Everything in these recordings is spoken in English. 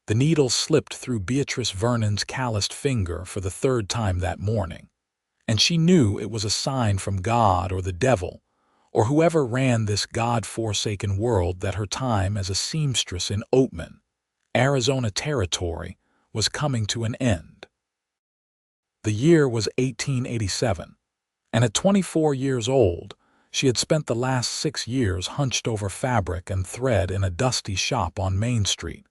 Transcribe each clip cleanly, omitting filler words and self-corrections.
The needle slipped through Beatrice Vernon's calloused finger for the third time that morning, and she knew it was a sign from God or the devil, or whoever ran this God-forsaken world, that her time as a seamstress in Oatman, Arizona Territory, was coming to an end. The year was 1887, and at 24 years old, she had spent the last 6 years hunched over fabric and thread in a dusty shop on Main Street,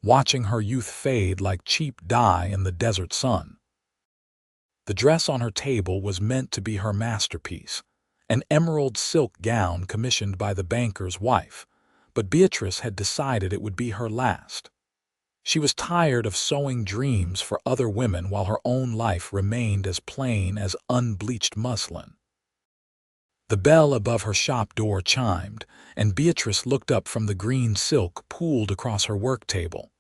watching her youth fade like cheap dye in the desert sun. The dress on her table was meant to be her masterpiece, an emerald silk gown commissioned by the banker's wife, but Beatrice had decided it would be her last. She was tired of sewing dreams for other women while her own life remained as plain as unbleached muslin. The bell above her shop door chimed, and Beatrice looked up from the green silk pooled across her work table.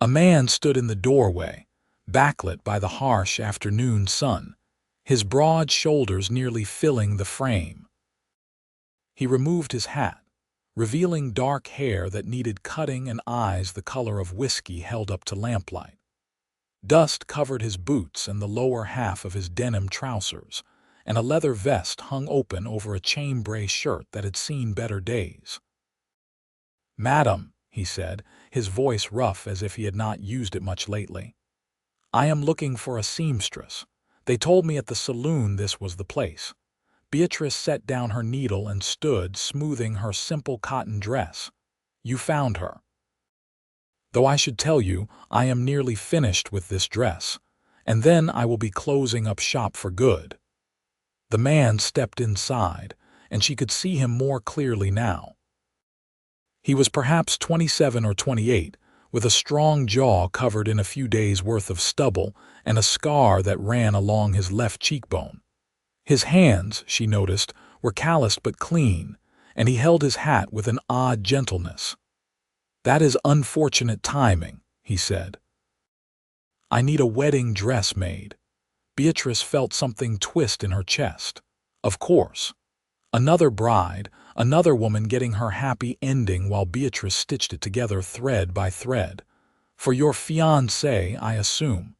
A man stood in the doorway, backlit by the harsh afternoon sun, his broad shoulders nearly filling the frame. He removed his hat, revealing dark hair that needed cutting and eyes the color of whiskey held up to lamplight. Dust covered his boots and the lower half of his denim trousers, and a leather vest hung open over a chambray shirt that had seen better days. "Madam," he said, his voice rough as if he had not used it much lately, "I am looking for a seamstress. They told me at the saloon this was the place." Beatrice set down her needle and stood smoothing her simple cotton dress. "You found her. Though I should tell you, I am nearly finished with this dress, and then I will be closing up shop for good." The man stepped inside, and she could see him more clearly now. He was perhaps 27 or 28, with a strong jaw covered in a few days' worth of stubble and a scar that ran along his left cheekbone. His hands, she noticed, were calloused but clean, and he held his hat with an odd gentleness. "That is unfortunate timing," he said. "I need a wedding dress made." Beatrice felt something twist in her chest. Of course. Another bride, another woman getting her happy ending while Beatrice stitched it together thread by thread. "For your fiancé, I assume."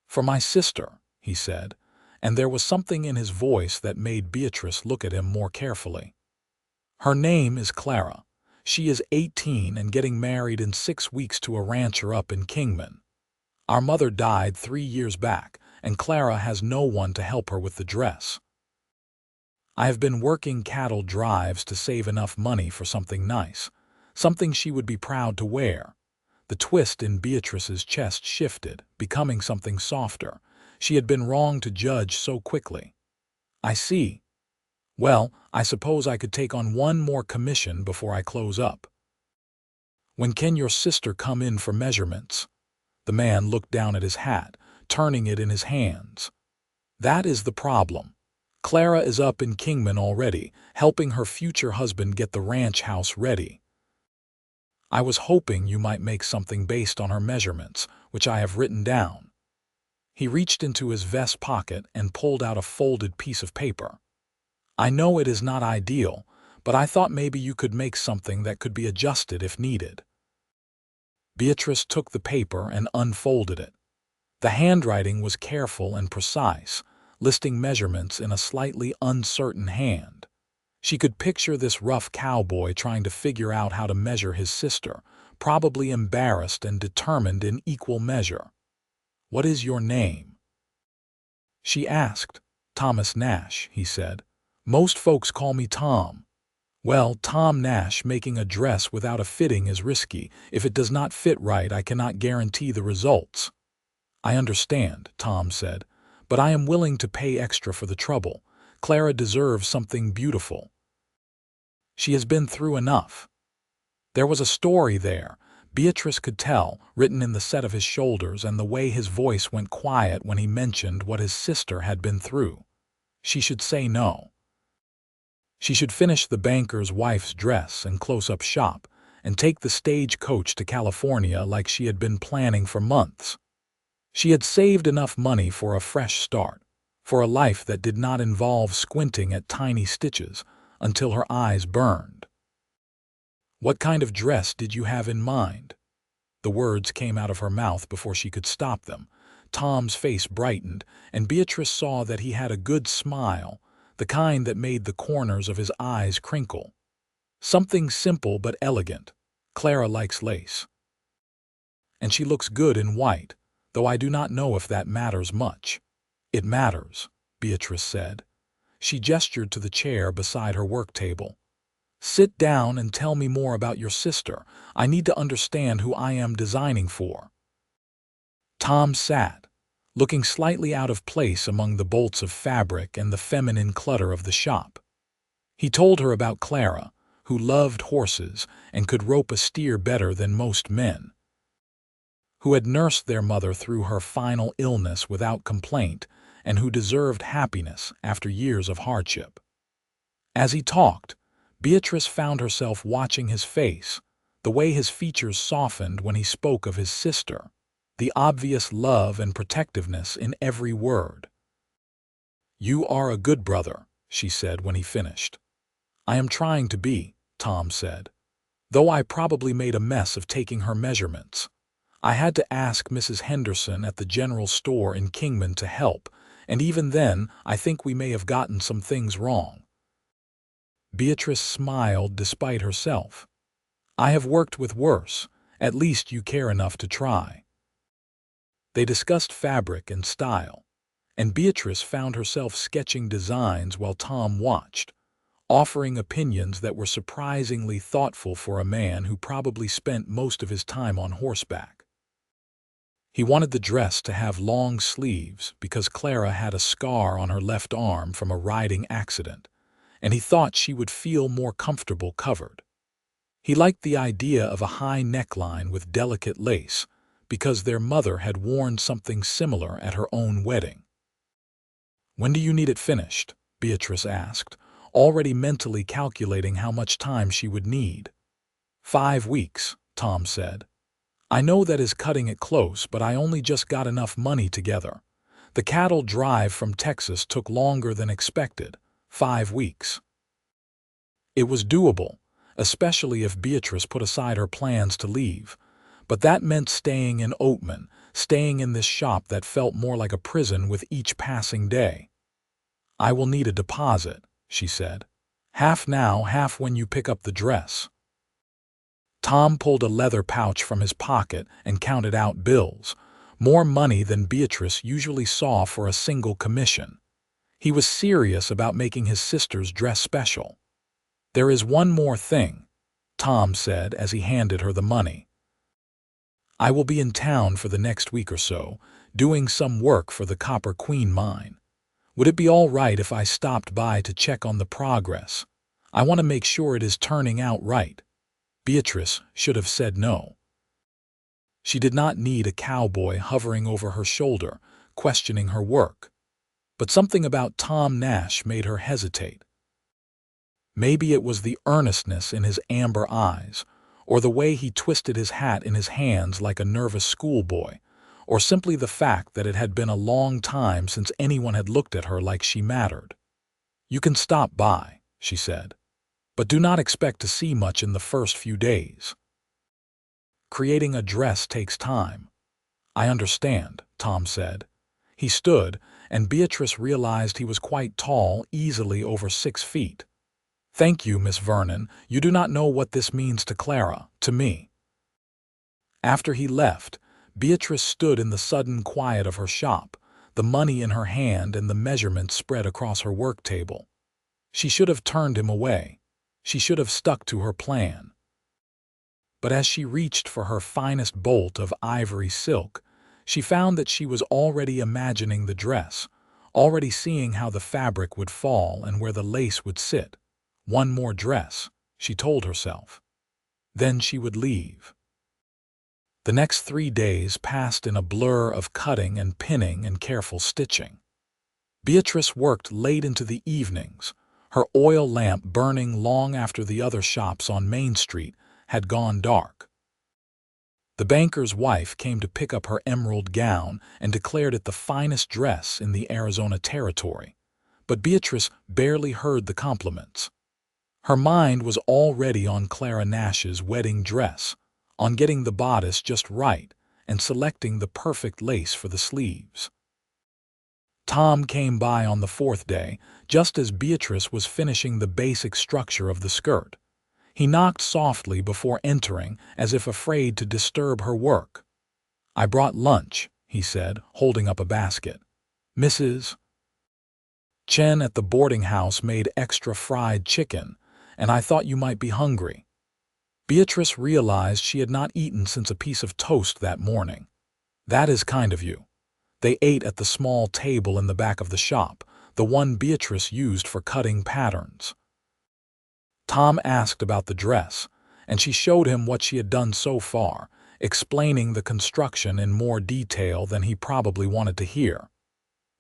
"For my sister," he said, and there was something in his voice that made Beatrice look at him more carefully. "Her name is Clara. She is 18 and getting married in 6 weeks to a rancher up in Kingman. Our mother died 3 years back, and Clara has no one to help her with the dress. I have been working cattle drives to save enough money for something nice, something she would be proud to wear." The twist in Beatrice's chest shifted, becoming something softer. She had been wrong to judge so quickly. "I see. Well, I suppose I could take on one more commission before I close up." "When can your sister come in for measurements?" The man looked down at his hat, turning it in his hands. "That is the problem. Clara is up in Kingman already, helping her future husband get the ranch house ready. I was hoping you might make something based on her measurements, which I have written down." He reached into his vest pocket and pulled out a folded piece of paper. "I know it is not ideal, but I thought maybe you could make something that could be adjusted if needed." Beatrice took the paper and unfolded it. The handwriting was careful and precise, listing measurements in a slightly uncertain hand. She could picture this rough cowboy trying to figure out how to measure his sister, probably embarrassed and determined in equal measure. "What is your name?" she asked. "Thomas Nash," he said. "Most folks call me Tom." "Well, Tom Nash, making a dress without a fitting is risky. If it does not fit right, I cannot guarantee the results." "I understand," Tom said, "but I am willing to pay extra for the trouble. Clara deserves something beautiful. She has been through enough." There was a story there, Beatrice could tell, written in the set of his shoulders and the way his voice went quiet when he mentioned what his sister had been through. She should say no. She should finish the banker's wife's dress and close up shop, and take the stagecoach to California like she had been planning for months. She had saved enough money for a fresh start, for a life that did not involve squinting at tiny stitches until her eyes burned. "What kind of dress did you have in mind?" The words came out of her mouth before she could stop them. Tom's face brightened, and Beatrice saw that he had a good smile, the kind that made the corners of his eyes crinkle. Something simple but elegant. Clara likes lace. And she looks good in white, though I do not know if that matters much. It matters, Beatrice said. She gestured to the chair beside her work table. Sit down and tell me more about your sister. I need to understand who I am designing for. Tom sat, looking slightly out of place among the bolts of fabric and the feminine clutter of the shop. He told her about Clara, who loved horses and could rope a steer better than most men, who had nursed their mother through her final illness without complaint, and who deserved happiness after years of hardship. As he talked, Beatrice found herself watching his face, the way his features softened when he spoke of his sister, the obvious love and protectiveness in every word. You are a good brother, she said when he finished. I am trying to be, Tom said, though I probably made a mess of taking her measurements. I had to ask Mrs. Henderson at the general store in Kingman to help, and even then I think we may have gotten some things wrong. Beatrice smiled despite herself. I have worked with worse. At least you care enough to try. They discussed fabric and style, and Beatrice found herself sketching designs while Tom watched, offering opinions that were surprisingly thoughtful for a man who probably spent most of his time on horseback. He wanted the dress to have long sleeves because Clara had a scar on her left arm from a riding accident, and he thought she would feel more comfortable covered. He liked the idea of a high neckline with delicate lace because their mother had worn something similar at her own wedding. When do you need it finished? Beatrice asked, already mentally calculating how much time she would need. 5 weeks, Tom said. I know that is cutting it close, but I only just got enough money together. The cattle drive from Texas took longer than expected, 5 weeks. It was doable, especially if Beatrice put aside her plans to leave, but that meant staying in Oatman, staying in this shop that felt more like a prison with each passing day. I will need a deposit, she said. Half now, half when you pick up the dress. Tom pulled a leather pouch from his pocket and counted out bills, more money than Beatrice usually saw for a single commission. He was serious about making his sister's dress special. There is one more thing, Tom said as he handed her the money. I will be in town for the next week or so, doing some work for the Copper Queen mine. Would it be all right if I stopped by to check on the progress? I want to make sure it is turning out right. Beatrice should have said no. She did not need a cowboy hovering over her shoulder, questioning her work. But something about Tom Nash made her hesitate. Maybe it was the earnestness in his amber eyes, or the way he twisted his hat in his hands like a nervous schoolboy, or simply the fact that it had been a long time since anyone had looked at her like she mattered. You can stop by, she said, but do not expect to see much in the first few days. Creating a dress takes time. I understand, Tom said. He stood, and Beatrice realized he was quite tall, easily over 6 feet. Thank you, Miss Vernon. You do not know what this means to Clara, to me. After he left, Beatrice stood in the sudden quiet of her shop, the money in her hand and the measurements spread across her work table. She should have turned him away. She should have stuck to her plan. But as she reached for her finest bolt of ivory silk, she found that she was already imagining the dress, already seeing how the fabric would fall and where the lace would sit. One more dress, she told herself. Then she would leave. The next 3 days passed in a blur of cutting and pinning and careful stitching. Beatrice worked late into the evenings, her oil lamp burning long after the other shops on Main Street had gone dark. The banker's wife came to pick up her emerald gown and declared it the finest dress in the Arizona Territory, but Beatrice barely heard the compliments. Her mind was already on Clara Nash's wedding dress, on getting the bodice just right and selecting the perfect lace for the sleeves. Tom came by on the fourth day, just as Beatrice was finishing the basic structure of the skirt. He knocked softly before entering, as if afraid to disturb her work. "I brought lunch," he said, holding up a basket. "Mrs. Chen at the boarding house made extra fried chicken, and I thought you might be hungry." Beatrice realized she had not eaten since a piece of toast that morning. "That is kind of you." They ate at the small table in the back of the shop, the one Beatrice used for cutting patterns. Tom asked about the dress, and she showed him what she had done so far, explaining the construction in more detail than he probably wanted to hear.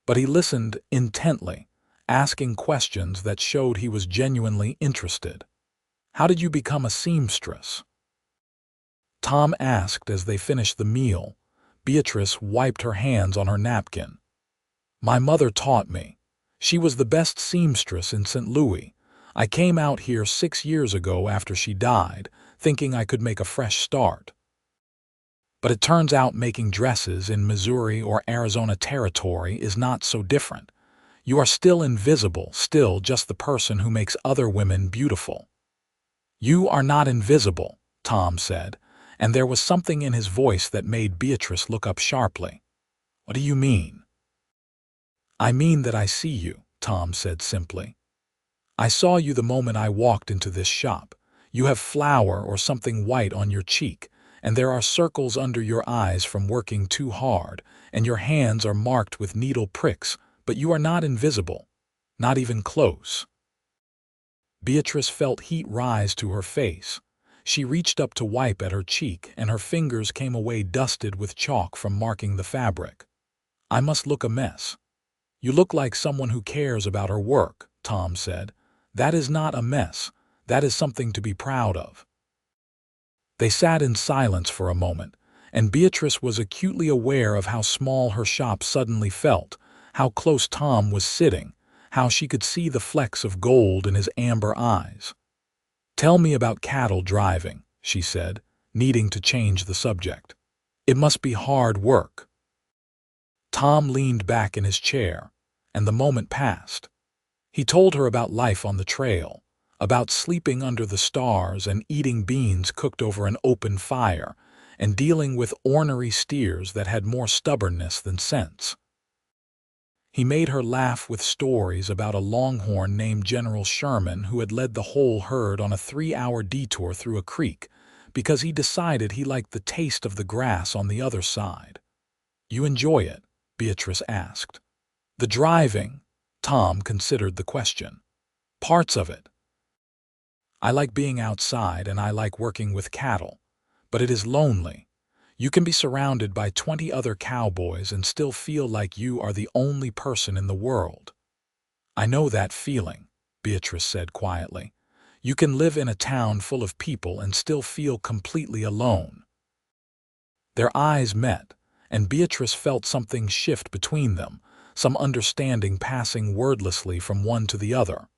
But he listened intently, asking questions that showed he was genuinely interested. "How did you become a seamstress?" Tom asked as they finished the meal. Beatrice wiped her hands on her napkin. "My mother taught me. She was the best seamstress in St. Louis. I came out here 6 years ago after she died, thinking I could make a fresh start. But it turns out making dresses in Missouri or Arizona territory is not so different. You are still invisible, still just the person who makes other women beautiful." "You are not invisible," Tom said, and there was something in his voice that made Beatrice look up sharply. "What do you mean?" "I mean that I see you," Tom said simply. "I saw you the moment I walked into this shop. You have flour or something white on your cheek, and there are circles under your eyes from working too hard, and your hands are marked with needle pricks, but you are not invisible, not even close." Beatrice felt heat rise to her face. She reached up to wipe at her cheek, and her fingers came away dusted with chalk from marking the fabric. "I must look a mess." "You look like someone who cares about her work," Tom said. "That is not a mess. That is something to be proud of." They sat in silence for a moment, and Beatrice was acutely aware of how small her shop suddenly felt, how close Tom was sitting, how she could see the flecks of gold in his amber eyes. "Tell me about cattle driving," she said, needing to change the subject. "It must be hard work." Tom leaned back in his chair, and the moment passed. He told her about life on the trail, about sleeping under the stars and eating beans cooked over an open fire, and dealing with ornery steers that had more stubbornness than sense. He made her laugh with stories about a longhorn named General Sherman who had led the whole herd on a 3-hour detour through a creek because he decided he liked the taste of the grass on the other side. "You enjoy it?" Beatrice asked. "The driving?" Tom considered the question. "Parts of it. I like being outside and I like working with cattle, but it is lonely. You can be surrounded by 20 other cowboys and still feel like you are the only person in the world." "I know that feeling," Beatrice said quietly. "You can live in a town full of people and still feel completely alone." Their eyes met, and Beatrice felt something shift between them, some understanding passing wordlessly from one to the other.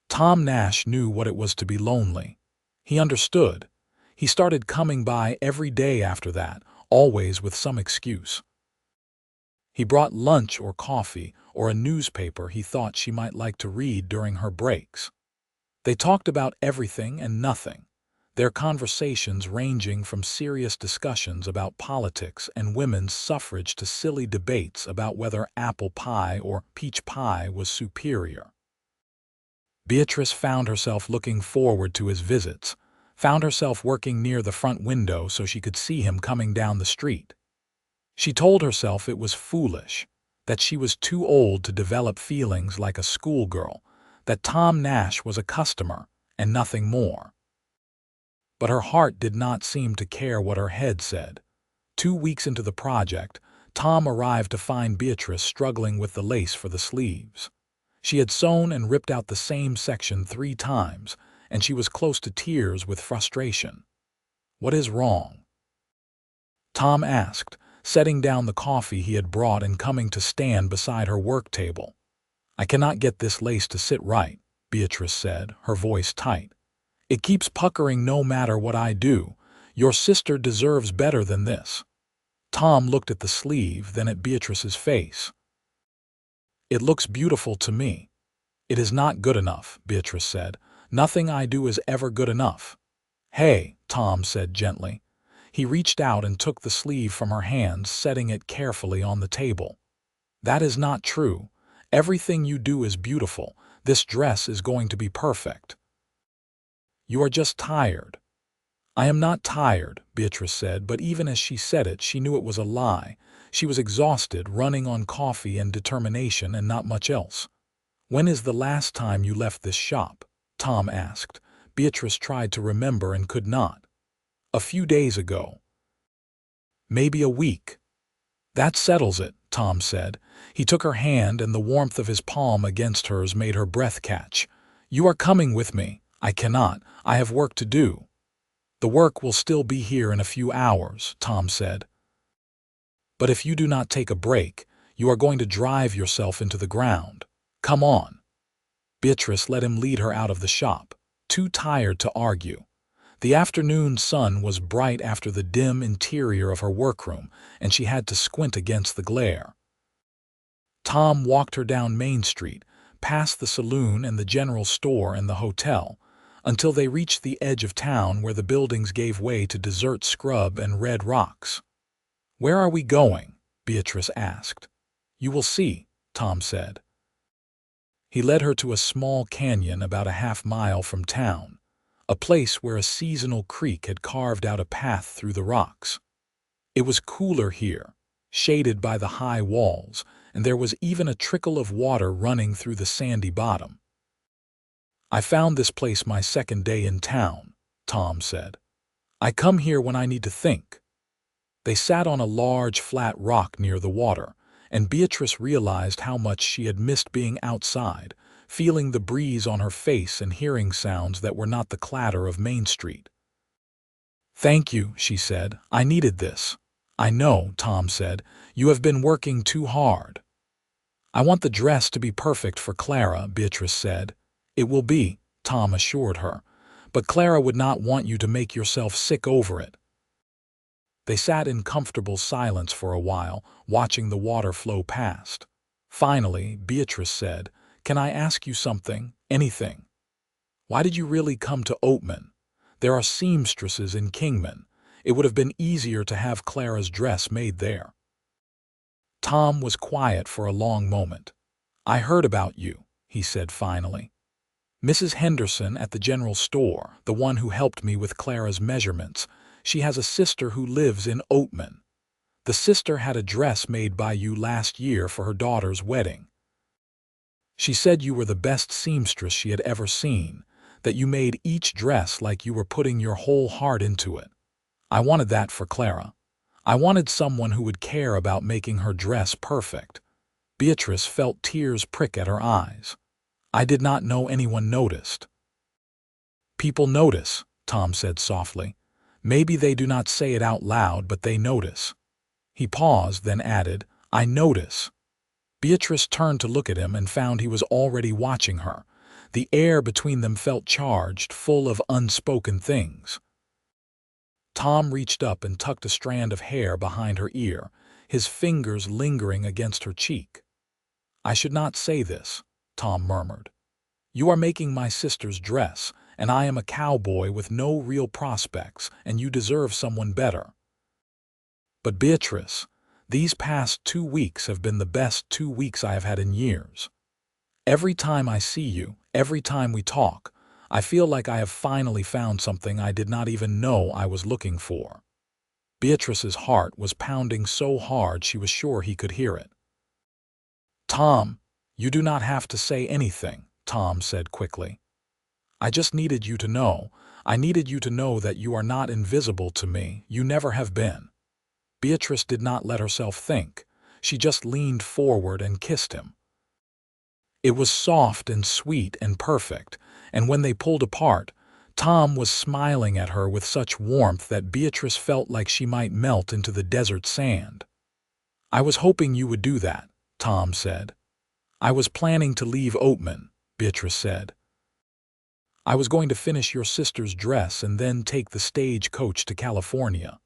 Tom Nash knew what it was to be lonely. He understood. He started coming by every day after that, always with some excuse. He brought lunch or coffee or a newspaper he thought she might like to read during her breaks. They talked about everything and nothing, their conversations ranging from serious discussions about politics and women's suffrage to silly debates about whether apple pie or peach pie was superior. Beatrice found herself looking forward to his visits, found herself working near the front window so she could see him coming down the street. She told herself it was foolish, that she was too old to develop feelings like a schoolgirl, that Tom Nash was a customer and nothing more. But her heart did not seem to care what her head said. 2 weeks into the project, Tom arrived to find Beatrice struggling with the lace for the sleeves. She had sewn and ripped out the same section 3 times, and she was close to tears with frustration. "What is wrong?" Tom asked, setting down the coffee he had brought and coming to stand beside her work table. "I cannot get this lace to sit right," Beatrice said, her voice tight. "It keeps puckering no matter what I do. Your sister deserves better than this. Tom looked at the sleeve, then at Beatrice's face. It looks beautiful to me. It is not good enough, Beatrice said. Nothing I do is ever good enough. Hey, Tom said gently. He reached out and took the sleeve from her hands, setting it carefully on the table. That is not true. Everything you do is beautiful. This dress is going to be perfect. You are just tired. I am not tired, Beatrice said, but even as she said it, she knew it was a lie. She was exhausted, running on coffee and determination and not much else. When is the last time you left this shop? Tom asked. Beatrice tried to remember and could not. A few days ago. Maybe a week. That settles it, Tom said. He took her hand, and the warmth of his palm against hers made her breath catch. You are coming with me. I cannot. I have work to do. The work will still be here in a few hours, Tom said. But if you do not take a break, you are going to drive yourself into the ground. Come on. Beatrice let him lead her out of the shop, too tired to argue. The afternoon sun was bright after the dim interior of her workroom, and she had to squint against the glare. Tom walked her down Main Street, past the saloon and the general store and the hotel, until they reached the edge of town where the buildings gave way to desert scrub and red rocks. Where are we going? Beatrice asked. You will see, Tom said. He led her to a small canyon about a half-mile from town, a place where a seasonal creek had carved out a path through the rocks. It was cooler here, shaded by the high walls, and there was even a trickle of water running through the sandy bottom. I found this place my second day in town, Tom said. I come here when I need to think. They sat on a large flat rock near the water, and Beatrice realized how much she had missed being outside, feeling the breeze on her face and hearing sounds that were not the clatter of Main Street. Thank you, she said. I needed this. I know, Tom said. You have been working too hard. I want the dress to be perfect for Clara, Beatrice said. It will be, Tom assured her, but Clara would not want you to make yourself sick over it. They sat in comfortable silence for a while, watching the water flow past. Finally, Beatrice said, Can I ask you something? Anything? Why did you really come to Oatman? There are seamstresses in Kingman. It would have been easier to have Clara's dress made there. Tom was quiet for a long moment. I heard about you, he said finally. Mrs. Henderson at the general store, the one who helped me with Clara's measurements, she has a sister who lives in Oatman. The sister had a dress made by you last year for her daughter's wedding. She said you were the best seamstress she had ever seen, that you made each dress like you were putting your whole heart into it. I wanted that for Clara. I wanted someone who would care about making her dress perfect. Beatrice felt tears prick at her eyes. I did not know anyone noticed. People notice, Tom said softly. Maybe they do not say it out loud, but they notice. He paused, then added, I notice. Beatrice turned to look at him and found he was already watching her. The air between them felt charged, full of unspoken things. Tom reached up and tucked a strand of hair behind her ear, his fingers lingering against her cheek. I should not say this, Tom murmured. You are making my sister's dress, and I am a cowboy with no real prospects, and you deserve someone better. But Beatrice, these past 2 weeks have been the best 2 weeks I have had in years. Every time I see you, every time we talk, I feel like I have finally found something I did not even know I was looking for. Beatrice's heart was pounding so hard she was sure he could hear it. Tom, you do not have to say anything, Tom said quickly. I just needed you to know. I needed you to know that you are not invisible to me. You never have been. Beatrice did not let herself think. She just leaned forward and kissed him. It was soft and sweet and perfect, and when they pulled apart, Tom was smiling at her with such warmth that Beatrice felt like she might melt into the desert sand. I was hoping you would do that, Tom said. I was planning to leave Oatman, Beatrice said. I was going to finish your sister's dress and then take the stagecoach to California."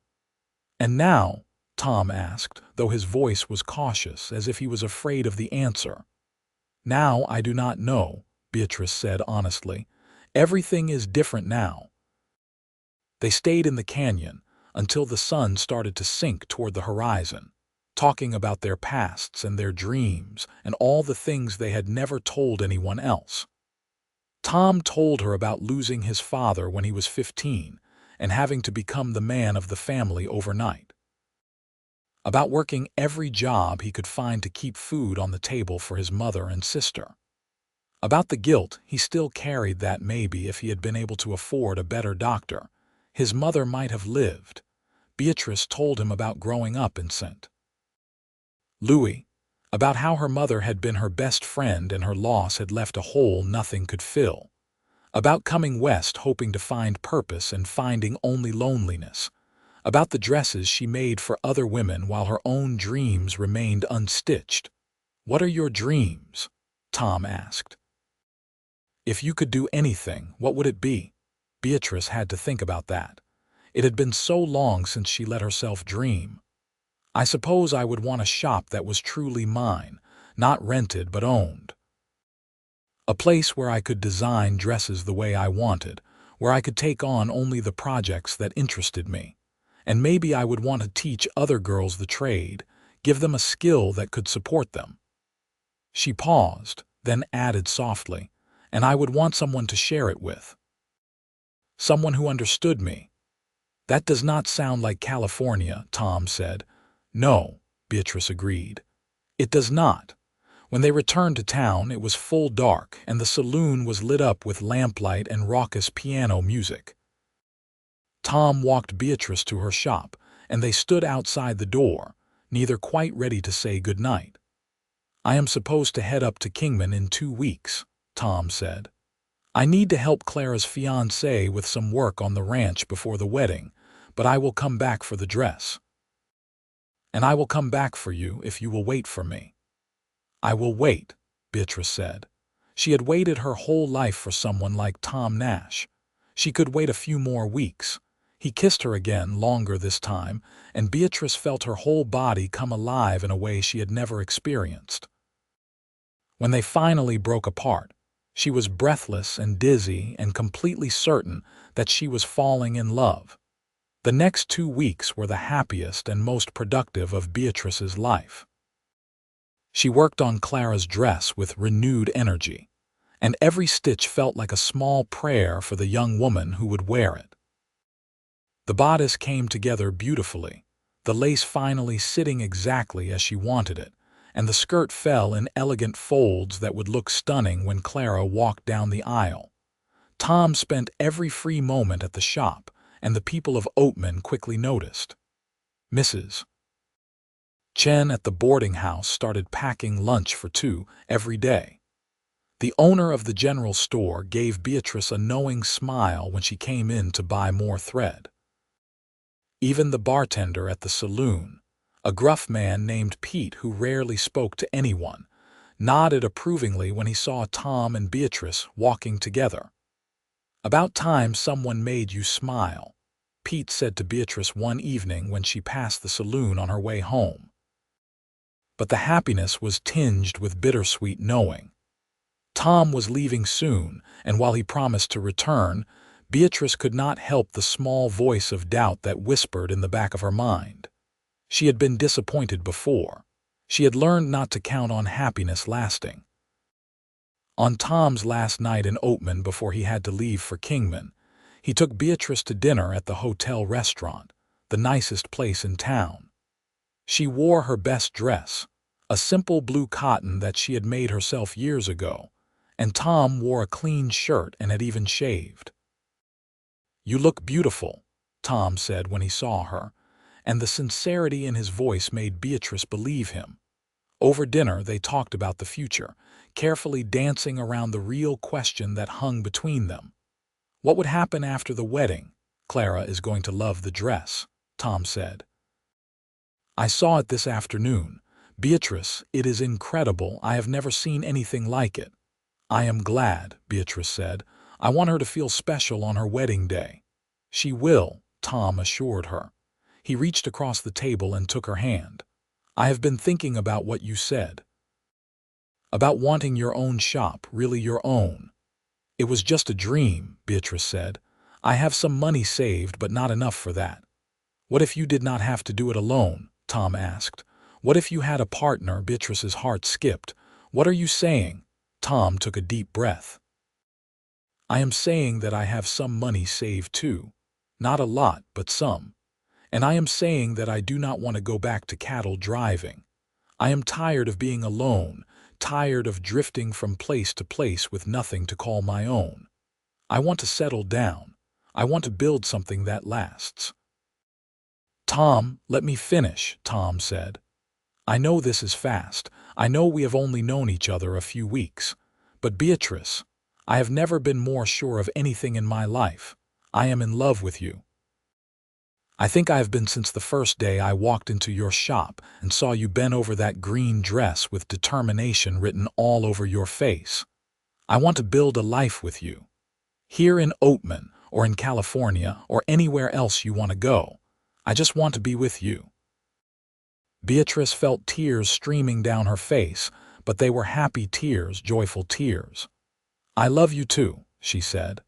"And now?" Tom asked, though his voice was cautious, as if he was afraid of the answer. "Now I do not know," Beatrice said honestly. "Everything is different now." They stayed in the canyon until the sun started to sink toward the horizon, talking about their pasts and their dreams and all the things they had never told anyone else. Tom told her about losing his father when he was 15 and having to become the man of the family overnight. About working every job he could find to keep food on the table for his mother and sister. About the guilt he still carried that maybe if he had been able to afford a better doctor, his mother might have lived. Beatrice told him about growing up in St. Louis, about how her mother had been her best friend and her loss had left a hole nothing could fill, about coming west hoping to find purpose and finding only loneliness, about the dresses she made for other women while her own dreams remained unstitched. "What are your dreams?" Tom asked. "If you could do anything, what would it be?" Beatrice had to think about that. It had been so long since she let herself dream. "I suppose I would want a shop that was truly mine, not rented but owned. A place where I could design dresses the way I wanted, where I could take on only the projects that interested me. And maybe I would want to teach other girls the trade, give them a skill that could support them." She paused, then added softly, "And I would want someone to share it with. Someone who understood me." "That does not sound like California," Tom said. "No," Beatrice agreed. "It does not." When they returned to town, it was full dark, and the saloon was lit up with lamplight and raucous piano music. Tom walked Beatrice to her shop, and they stood outside the door, neither quite ready to say good night. "I am supposed to head up to Kingman in 2 weeks," Tom said. "I need to help Clara's fiancé with some work on the ranch before the wedding, but I will come back for the dress. And I will come back for you if you will wait for me." "I will wait," Beatrice said. She had waited her whole life for someone like Tom Nash. She could wait a few more weeks. He kissed her again, longer this time, and Beatrice felt her whole body come alive in a way she had never experienced. When they finally broke apart, she was breathless and dizzy and completely certain that she was falling in love. The next 2 weeks were the happiest and most productive of Beatrice's life. She worked on Clara's dress with renewed energy, and every stitch felt like a small prayer for the young woman who would wear it. The bodice came together beautifully, the lace finally sitting exactly as she wanted it, and the skirt fell in elegant folds that would look stunning when Clara walked down the aisle. Tom spent every free moment at the shop, and the people of Oatman quickly noticed. Mrs. Chen at the boarding house started packing lunch for 2 every day. The owner of the general store gave Beatrice a knowing smile when she came in to buy more thread. Even the bartender at the saloon, a gruff man named Pete who rarely spoke to anyone, nodded approvingly when he saw Tom and Beatrice walking together. "About time someone made you smile," Pete said to Beatrice one evening when she passed the saloon on her way home. But the happiness was tinged with bittersweet knowing. Tom was leaving soon, and while he promised to return, Beatrice could not help the small voice of doubt that whispered in the back of her mind. She had been disappointed before. She had learned not to count on happiness lasting. On Tom's last night in Oatman before he had to leave for Kingman, he took Beatrice to dinner at the hotel restaurant, the nicest place in town. She wore her best dress, a simple blue cotton that she had made herself years ago, and Tom wore a clean shirt and had even shaved. "You look beautiful," Tom said when he saw her, and the sincerity in his voice made Beatrice believe him. Over dinner they talked about the future, carefully dancing around the real question that hung between them. "What would happen after the wedding?" "Clara is going to love the dress," Tom said. "I saw it this afternoon. Beatrice, it is incredible. I have never seen anything like it." "I am glad," Beatrice said. I want her to feel special on her wedding day." "She will," Tom assured her. He reached across the table and took her hand. "I have been thinking about what you said. About wanting your own shop, really your own." "It was just a dream," Beatrice said. "I have some money saved, but not enough for that." "What if you did not have to do it alone?" Tom asked. "What if you had a partner?" Beatrice's heart skipped. "What are you saying?" Tom took a deep breath. "I am saying that I have some money saved too. Not a lot, but some. And I am saying that I do not want to go back to cattle driving. I am tired of being alone, tired of drifting from place to place with nothing to call my own. I want to settle down. I want to build something that lasts." "Tom, let me finish," Tom said. "I know this is fast. I know we have only known each other a few weeks. But Beatrice, I have never been more sure of anything in my life. I am in love with you. I think I have been since the first day I walked into your shop and saw you bend over that green dress with determination written all over your face. I want to build a life with you. Here in Oatman, or in California, or anywhere else you want to go. I just want to be with you." Beatrice felt tears streaming down her face, but they were happy tears, joyful tears. "I love you too," she said.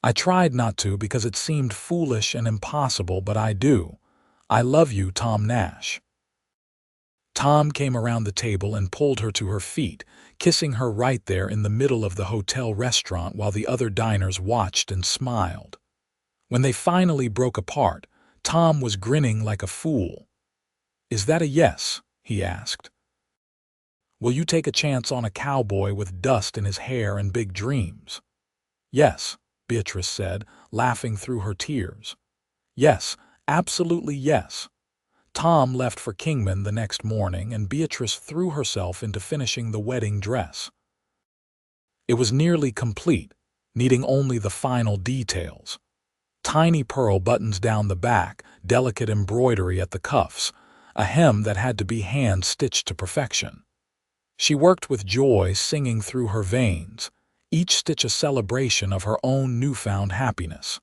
"I tried not to because it seemed foolish and impossible, but I do. I love you, Tom Nash." Tom came around the table and pulled her to her feet, kissing her right there in the middle of the hotel restaurant while the other diners watched and smiled. When they finally broke apart, Tom was grinning like a fool. "Is that a yes?" he asked. "Will you take a chance on a cowboy with dust in his hair and big dreams?" "Yes," Beatrice said, laughing through her tears. "Yes, absolutely yes." Tom left for Kingman the next morning, and Beatrice threw herself into finishing the wedding dress. It was nearly complete, needing only the final details. Tiny pearl buttons down the back, delicate embroidery at the cuffs, a hem that had to be hand-stitched to perfection. She worked with joy singing through her veins, each stitch a celebration of her own newfound happiness.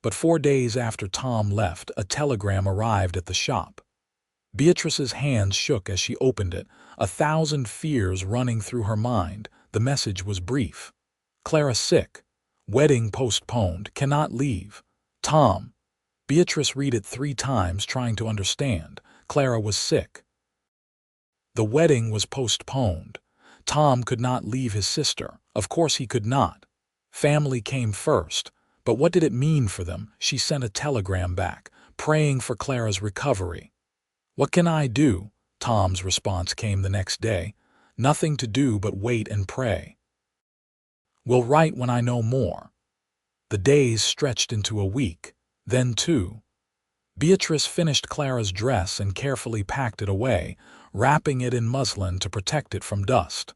But 4 days after Tom left, a telegram arrived at the shop. Beatrice's hands shook as she opened it, 1,000 fears running through her mind. The message was brief. "Clara sick. Wedding postponed. Cannot leave. Tom." Beatrice read it 3 times, trying to understand. Clara was sick. The wedding was postponed. Tom could not leave his sister. Of course he could not. Family came first. But what did it mean for them? She sent a telegram back, praying for Clara's recovery. "What can I do?" Tom's response came the next day. "Nothing to do but wait and pray. Will write when I know more." The days stretched into a week, then 2. Beatrice finished Clara's dress and carefully packed it away, wrapping it in muslin to protect it from dust.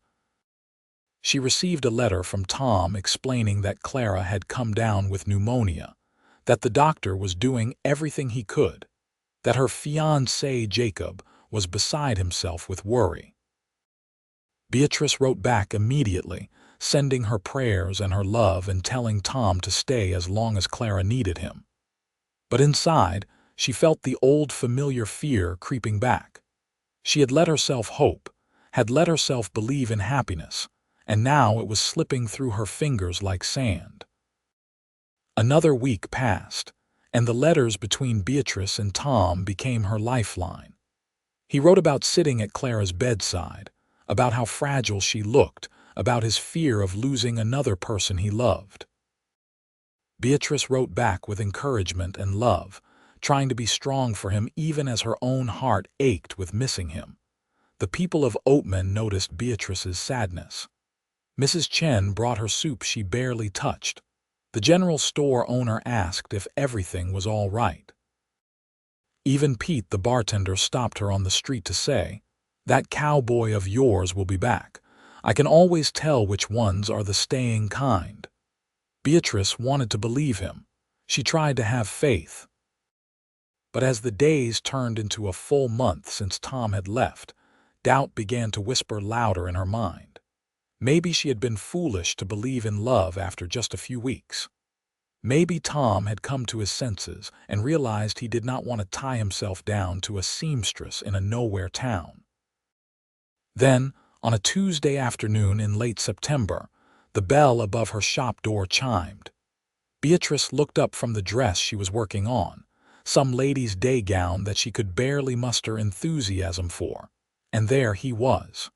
She received a letter from Tom explaining that Clara had come down with pneumonia, that the doctor was doing everything he could, that her fiancé Jacob was beside himself with worry. Beatrice wrote back immediately, sending her prayers and her love and telling Tom to stay as long as Clara needed him. But inside, she felt the old familiar fear creeping back. She had let herself hope, had let herself believe in happiness, and now it was slipping through her fingers like sand. Another week passed, and the letters between Beatrice and Tom became her lifeline. He wrote about sitting at Clara's bedside, about how fragile she looked, about his fear of losing another person he loved. Beatrice wrote back with encouragement and love, trying to be strong for him even as her own heart ached with missing him. The people of Oatman noticed Beatrice's sadness. Mrs. Chen brought her soup she barely touched. The general store owner asked if everything was all right. Even Pete, the bartender, stopped her on the street to say, "That cowboy of yours will be back. I can always tell which ones are the staying kind." Beatrice wanted to believe him. She tried to have faith. But as the days turned into a full month since Tom had left, doubt began to whisper louder in her mind. Maybe she had been foolish to believe in love after just a few weeks. Maybe Tom had come to his senses and realized he did not want to tie himself down to a seamstress in a nowhere town. Then, on a Tuesday afternoon in late September, the bell above her shop door chimed. Beatrice looked up from the dress she was working on, some lady's day gown that she could barely muster enthusiasm for, and there he was.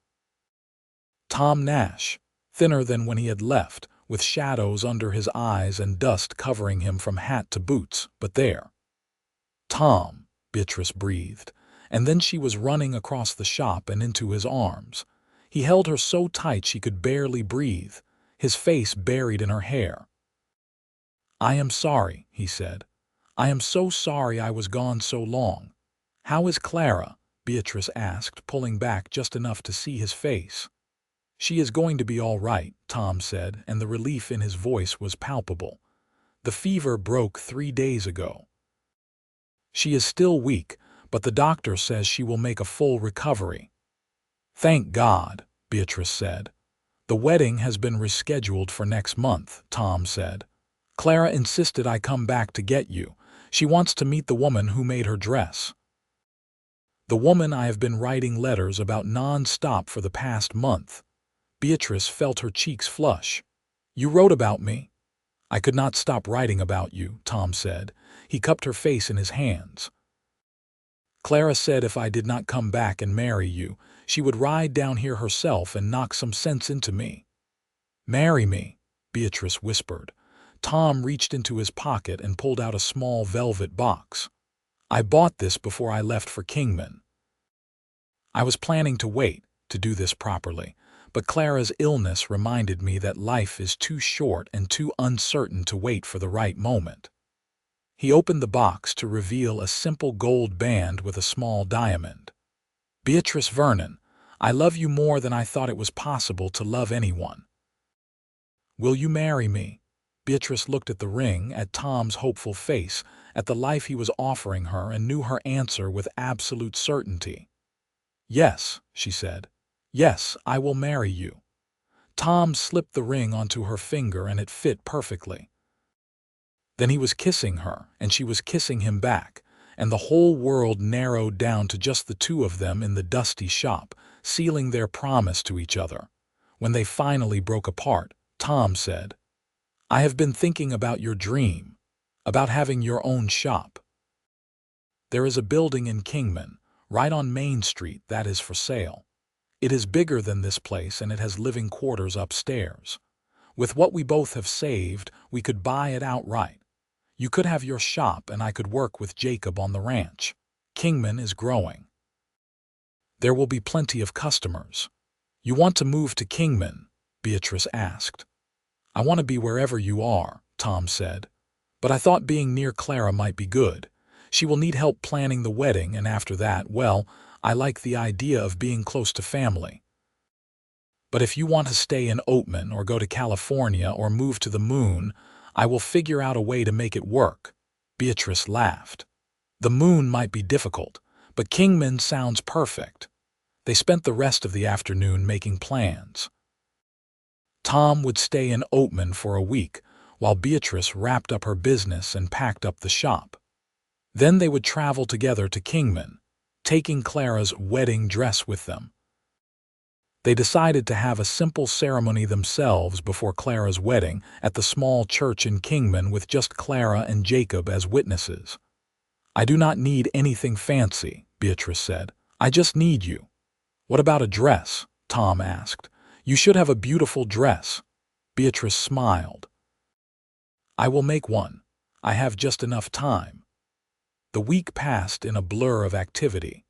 Tom Nash, thinner than when he had left, with shadows under his eyes and dust covering him from hat to boots, but there. "Tom," Beatrice breathed, and then she was running across the shop and into his arms. He held her so tight she could barely breathe, his face buried in her hair. "I am sorry," he said. "I am so sorry I was gone so long." "How is Clara?" Beatrice asked, pulling back just enough to see his face. "She is going to be all right," Tom said, and the relief in his voice was palpable. "The fever broke 3 days ago. She is still weak, but the doctor says she will make a full recovery." "Thank God," Beatrice said. "The wedding has been rescheduled for next month," Tom said. "Clara insisted I come back to get you. She wants to meet the woman who made her dress. The woman I have been writing letters about non-stop for the past month." Beatrice felt her cheeks flush. "You wrote about me?" "I could not stop writing about you," Tom said. He cupped her face in his hands. "Clara said if I did not come back and marry you, she would ride down here herself and knock some sense into me." "Marry me," Beatrice whispered. Tom reached into his pocket and pulled out a small velvet box. "I bought this before I left for Kingman. I was planning to wait to do this properly, but Clara's illness reminded me that life is too short and too uncertain to wait for the right moment." He opened the box to reveal a simple gold band with a small diamond. "Beatrice Vernon, I love you more than I thought it was possible to love anyone. Will you marry me?" Beatrice looked at the ring, at Tom's hopeful face, at the life he was offering her, and knew her answer with absolute certainty. "Yes," she said. "Yes, I will marry you." Tom slipped the ring onto her finger and it fit perfectly. Then he was kissing her, and she was kissing him back, and the whole world narrowed down to just the two of them in the dusty shop, sealing their promise to each other. When they finally broke apart, Tom said, "I have been thinking about your dream, about having your own shop. There is a building in Kingman, right on Main Street, that is for sale. It is bigger than this place and it has living quarters upstairs. With what we both have saved, we could buy it outright. You could have your shop and I could work with Jacob on the ranch. Kingman is growing. There will be plenty of customers." "You want to move to Kingman?" Beatrice asked. "I want to be wherever you are," Tom said. "But I thought being near Clara might be good. She will need help planning the wedding, and after that, well, I like the idea of being close to family. But if you want to stay in Oatman or go to California or move to the moon, I will figure out a way to make it work." Beatrice laughed. "The moon might be difficult, but Kingman sounds perfect." They spent the rest of the afternoon making plans. Tom would stay in Oatman for a week, while Beatrice wrapped up her business and packed up the shop. Then they would travel together to Kingman, taking Clara's wedding dress with them. They decided to have a simple ceremony themselves before Clara's wedding at the small church in Kingman with just Clara and Jacob as witnesses. "I do not need anything fancy," Beatrice said. "I just need you." "What about a dress?" Tom asked. "You should have a beautiful dress." Beatrice smiled. "I will make one. I have just enough time." The week passed in a blur of activity.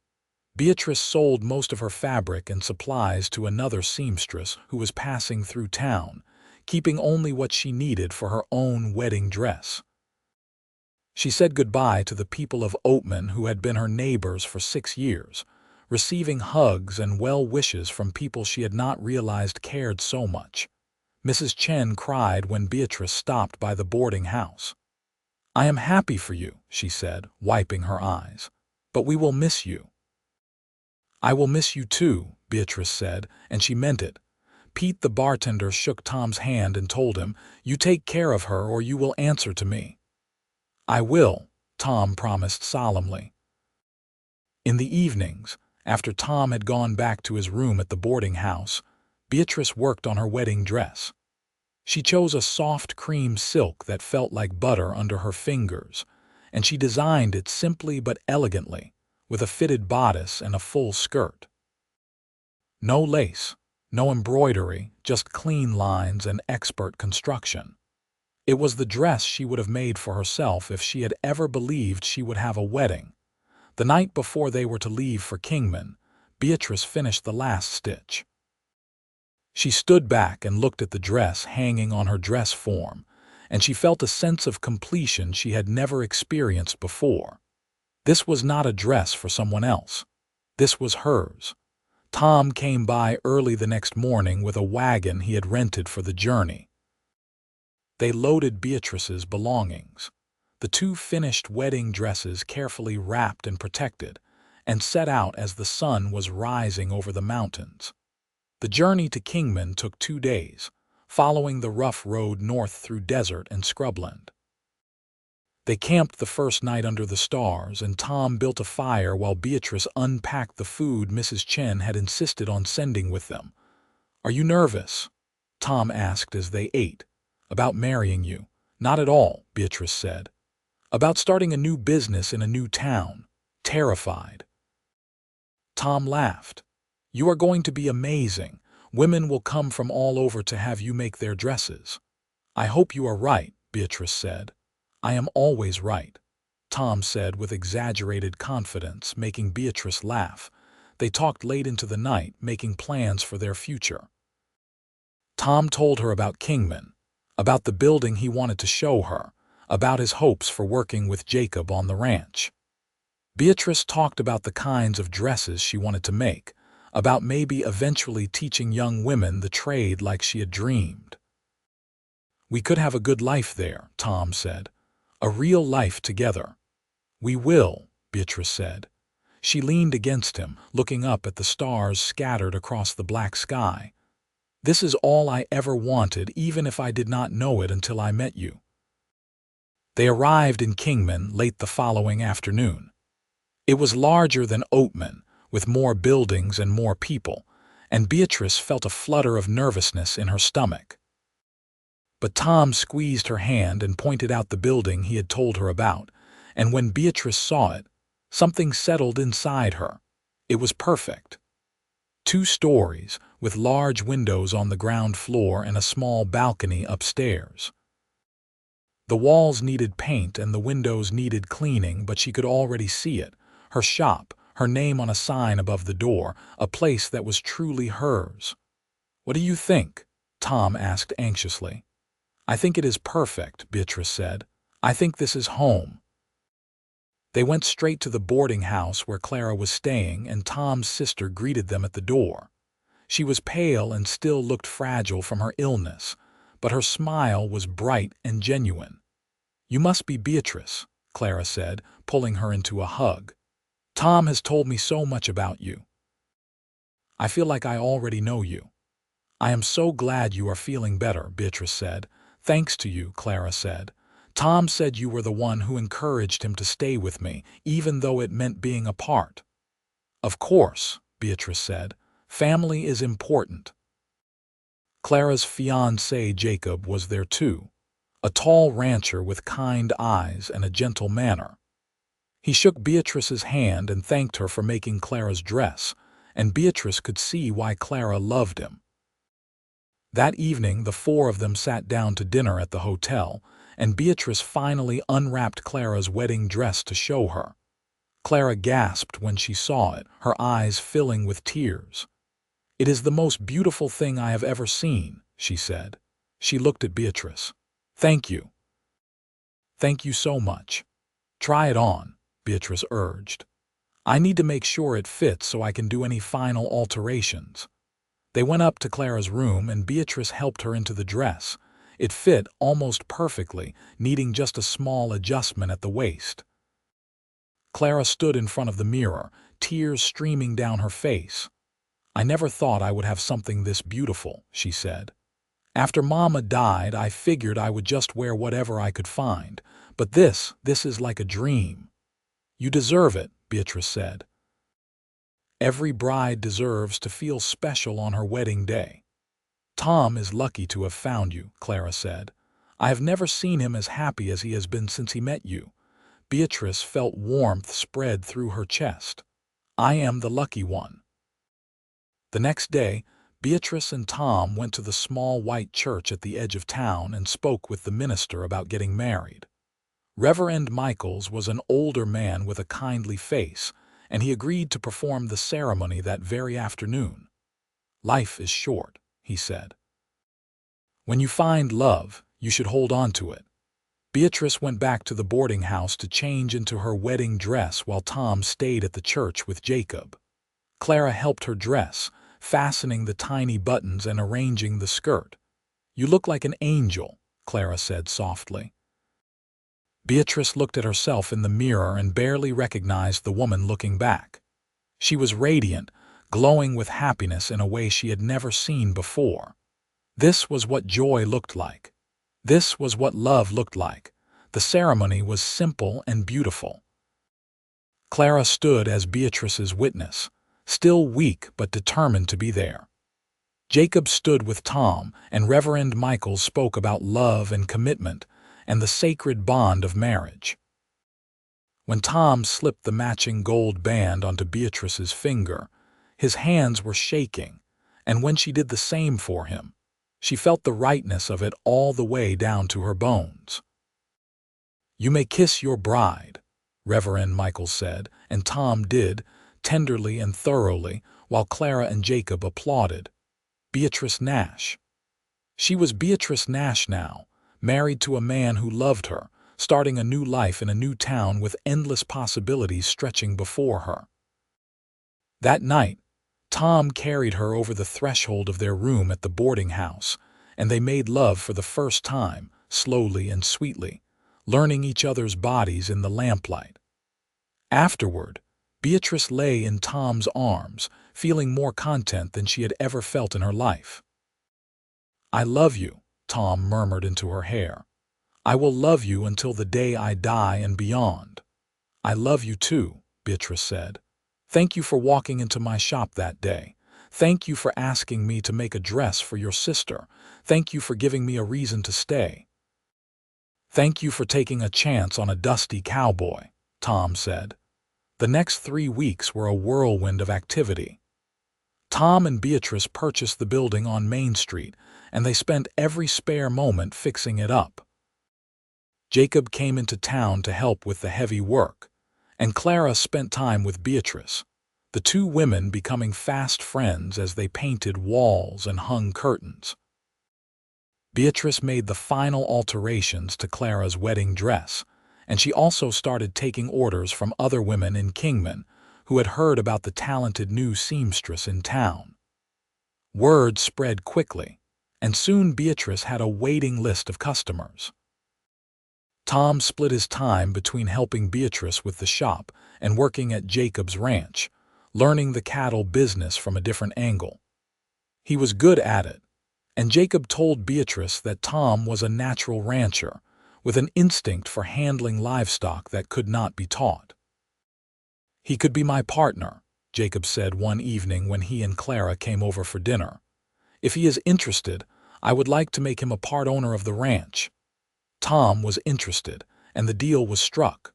Beatrice sold most of her fabric and supplies to another seamstress who was passing through town, keeping only what she needed for her own wedding dress. She said goodbye to the people of Oatman who had been her neighbors for 6 years, receiving hugs and well wishes from people she had not realized cared so much. Mrs. Chen cried when Beatrice stopped by the boarding house. "I am happy for you," she said, wiping her eyes. "But we will miss you." "I will miss you too," Beatrice said, and she meant it. Pete the bartender shook Tom's hand and told him, "You take care of her or you will answer to me." "I will," Tom promised solemnly. In the evenings, after Tom had gone back to his room at the boarding house, Beatrice worked on her wedding dress. She chose a soft cream silk that felt like butter under her fingers, and she designed it simply but elegantly, with a fitted bodice and a full skirt. No lace, no embroidery, just clean lines and expert construction. It was the dress she would have made for herself if she had ever believed she would have a wedding. The night before they were to leave for Kingman, Beatrice finished the last stitch. She stood back and looked at the dress hanging on her dress form, and she felt a sense of completion she had never experienced before. This was not a dress for someone else. This was hers. Tom came by early the next morning with a wagon he had rented for the journey. They loaded Beatrice's belongings, the two finished wedding dresses carefully wrapped and protected, and set out as the sun was rising over the mountains. The journey to Kingman took 2 days, following the rough road north through desert and scrubland. They camped the first night under the stars, and Tom built a fire while Beatrice unpacked the food Mrs. Chen had insisted on sending with them. "Are you nervous?" Tom asked as they ate. "About marrying you?" "Not at all," Beatrice said. "About starting a new business in a new town. Terrified." Tom laughed. "You are going to be amazing. Women will come from all over to have you make their dresses." "I hope you are right," Beatrice said. "I am always right," Tom said with exaggerated confidence, making Beatrice laugh. They talked late into the night, making plans for their future. Tom told her about Kingman, about the building he wanted to show her, about his hopes for working with Jacob on the ranch. Beatrice talked about the kinds of dresses she wanted to make, about maybe eventually teaching young women the trade like she had dreamed. "We could have a good life there," Tom said. "A real life together." "We will," Beatrice said. She leaned against him, looking up at the stars scattered across the black sky. "This is all I ever wanted, even if I did not know it until I met you." They arrived in Kingman late the following afternoon. It was larger than Oatman, with more buildings and more people, and Beatrice felt a flutter of nervousness in her stomach. But Tom squeezed her hand and pointed out the building he had told her about, and when Beatrice saw it, something settled inside her. It was perfect. 2 stories, with large windows on the ground floor and a small balcony upstairs. The walls needed paint and the windows needed cleaning, but she could already see it. Her shop, her name on a sign above the door, a place that was truly hers. "What do you think?" Tom asked anxiously. "I think it is perfect," Beatrice said. "I think this is home." They went straight to the boarding house where Clara was staying, and Tom's sister greeted them at the door. She was pale and still looked fragile from her illness, but her smile was bright and genuine. "You must be Beatrice," Clara said, pulling her into a hug. "Tom has told me so much about you. I feel like I already know you." "I am so glad you are feeling better," Beatrice said. "Thanks to you," Clara said. "Tom said you were the one who encouraged him to stay with me, even though it meant being apart." "Of course," Beatrice said. "Family is important." Clara's fiancé Jacob was there too, a tall rancher with kind eyes and a gentle manner. He shook Beatrice's hand and thanked her for making Clara's dress, and Beatrice could see why Clara loved him. That evening the 4 of them sat down to dinner at the hotel, and Beatrice finally unwrapped Clara's wedding dress to show her. Clara gasped when she saw it, her eyes filling with tears. "It is the most beautiful thing I have ever seen," she said. She looked at Beatrice. "Thank you. Thank you so much. Try it on," Beatrice urged. "I need to make sure it fits so I can do any final alterations." They went up to Clara's room and Beatrice helped her into the dress. It fit almost perfectly, needing just a small adjustment at the waist. Clara stood in front of the mirror, tears streaming down her face. "I never thought I would have something this beautiful," she said. "After Mama died, I figured I would just wear whatever I could find. But this is like a dream." "You deserve it," Beatrice said. "Every bride deserves to feel special on her wedding day." "Tom is lucky to have found you," Clara said. "I have never seen him as happy as he has been since he met you." Beatrice felt warmth spread through her chest. "I am the lucky one." The next day, Beatrice and Tom went to the small white church at the edge of town and spoke with the minister about getting married. Reverend Michaels was an older man with a kindly face, and he agreed to perform the ceremony that very afternoon. "Life is short," he said. "When you find love, you should hold on to it." Beatrice went back to the boarding house to change into her wedding dress while Tom stayed at the church with Jacob. Clara helped her dress, fastening the tiny buttons and arranging the skirt. "You look like an angel," Clara said softly. Beatrice looked at herself in the mirror and barely recognized the woman looking back. She was radiant, glowing with happiness in a way she had never seen before. This was what joy looked like. This was what love looked like. The ceremony was simple and beautiful. Clara stood as Beatrice's witness, still weak but determined to be there. Jacob stood with Tom, and Reverend Michaels spoke about love and commitment and the sacred bond of marriage. When Tom slipped the matching gold band onto Beatrice's finger, his hands were shaking, and when she did the same for him, she felt the rightness of it all the way down to her bones. "You may kiss your bride," Reverend Michaels said, and Tom did, tenderly and thoroughly, while Clara and Jacob applauded. Beatrice Nash. She was Beatrice Nash now, married to a man who loved her, starting a new life in a new town with endless possibilities stretching before her. That night, Tom carried her over the threshold of their room at the boarding house, and they made love for the first time, slowly and sweetly, learning each other's bodies in the lamplight. Afterward, Beatrice lay in Tom's arms, feeling more content than she had ever felt in her life. "I love you," Tom murmured into her hair. "I will love you until the day I die and beyond." "I love you too," Beatrice said. "Thank you for walking into my shop that day. Thank you for asking me to make a dress for your sister. Thank you for giving me a reason to stay." "Thank you for taking a chance on a dusty cowboy," Tom said. The next 3 weeks were a whirlwind of activity. Tom and Beatrice purchased the building on Main Street, and they spent every spare moment fixing it up. Jacob came into town to help with the heavy work, and Clara spent time with Beatrice, the two women becoming fast friends as they painted walls and hung curtains. Beatrice made the final alterations to Clara's wedding dress, and she also started taking orders from other women in Kingman who had heard about the talented new seamstress in town. Word spread quickly, and soon Beatrice had a waiting list of customers. Tom split his time between helping Beatrice with the shop and working at Jacob's ranch, learning the cattle business from a different angle. He was good at it, and Jacob told Beatrice that Tom was a natural rancher, with an instinct for handling livestock that could not be taught. "He could be my partner," Jacob said one evening when he and Clara came over for dinner. "If he is interested, I would like to make him a part owner of the ranch." Tom was interested, and the deal was struck.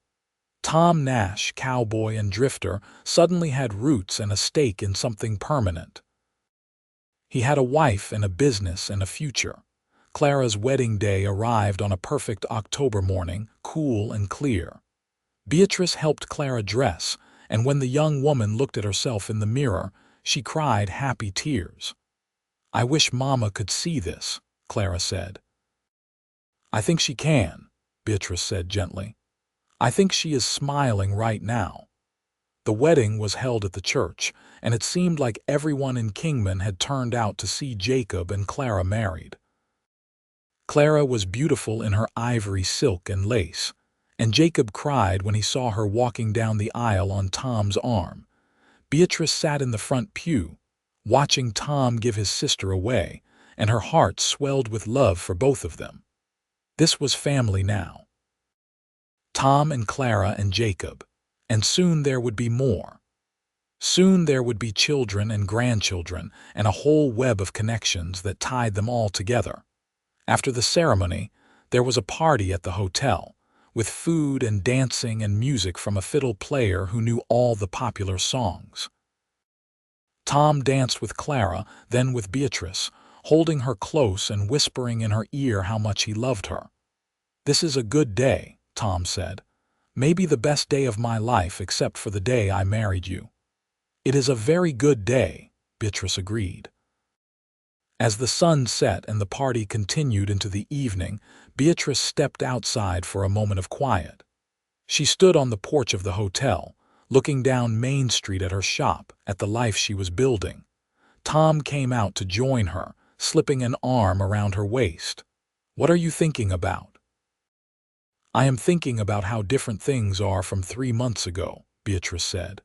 Tom Nash, cowboy and drifter, suddenly had roots and a stake in something permanent. He had a wife and a business and a future. Clara's wedding day arrived on a perfect October morning, cool and clear. Beatrice helped Clara dress, and when the young woman looked at herself in the mirror, she cried happy tears. "I wish Mama could see this," Clara said. "I think she can," Beatrice said gently. "I think she is smiling right now." The wedding was held at the church, and it seemed like everyone in Kingman had turned out to see Jacob and Clara married. Clara was beautiful in her ivory silk and lace, and Jacob cried when he saw her walking down the aisle on Tom's arm. Beatrice sat in the front pew, watching Tom give his sister away, and her heart swelled with love for both of them. This was family now. Tom and Clara and Jacob, and soon there would be more. Soon there would be children and grandchildren and a whole web of connections that tied them all together. After the ceremony, there was a party at the hotel, with food and dancing and music from a fiddle player who knew all the popular songs. Tom danced with Clara, then with Beatrice, holding her close and whispering in her ear how much he loved her. "This is a good day," Tom said. "Maybe the best day of my life except for the day I married you." "It is a very good day," Beatrice agreed. As the sun set and the party continued into the evening, Beatrice stepped outside for a moment of quiet. She stood on the porch of the hotel, looking down Main Street at her shop, at the life she was building. Tom came out to join her, slipping an arm around her waist. "What are you thinking about?" "I am thinking about how different things are from 3 months ago," Beatrice said.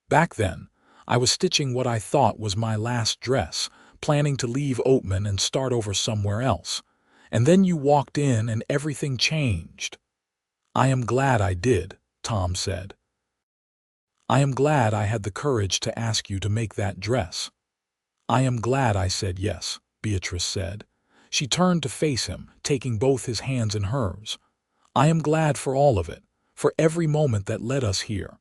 "Back then, I was stitching what I thought was my last dress, planning to leave Oatman and start over somewhere else. And then you walked in and everything changed." "I am glad I did," Tom said. "I am glad I had the courage to ask you to make that dress." "I am glad I said yes," Beatrice said. She turned to face him, taking both his hands in hers. "I am glad for all of it, for every moment that led us here."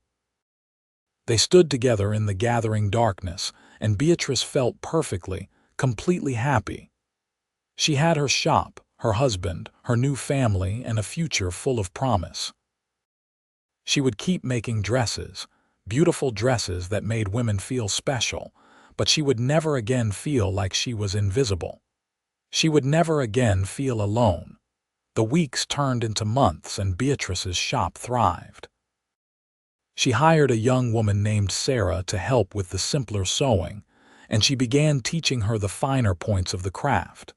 They stood together in the gathering darkness, and Beatrice felt perfectly, completely happy. She had her shop, her husband, her new family, and a future full of promise. She would keep making dresses, beautiful dresses that made women feel special, but she would never again feel like she was invisible. She would never again feel alone. The weeks turned into months and Beatrice's shop thrived. She hired a young woman named Sarah to help with the simpler sewing, and she began teaching her the finer points of the craft.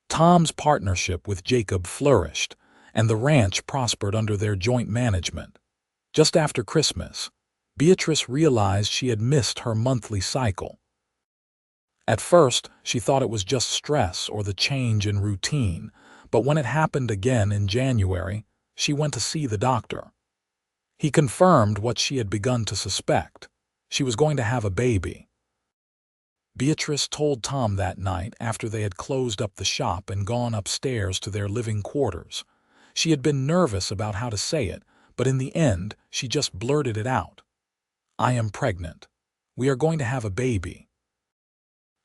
Tom's partnership with Jacob flourished, and the ranch prospered under their joint management. Just after Christmas, Beatrice realized she had missed her monthly cycle. At first, she thought it was just stress or the change in routine, but when it happened again in January, she went to see the doctor. He confirmed what she had begun to suspect. She was going to have a baby. Beatrice told Tom that night after they had closed up the shop and gone upstairs to their living quarters. She had been nervous about how to say it, but in the end, she just blurted it out. "I am pregnant. We are going to have a baby."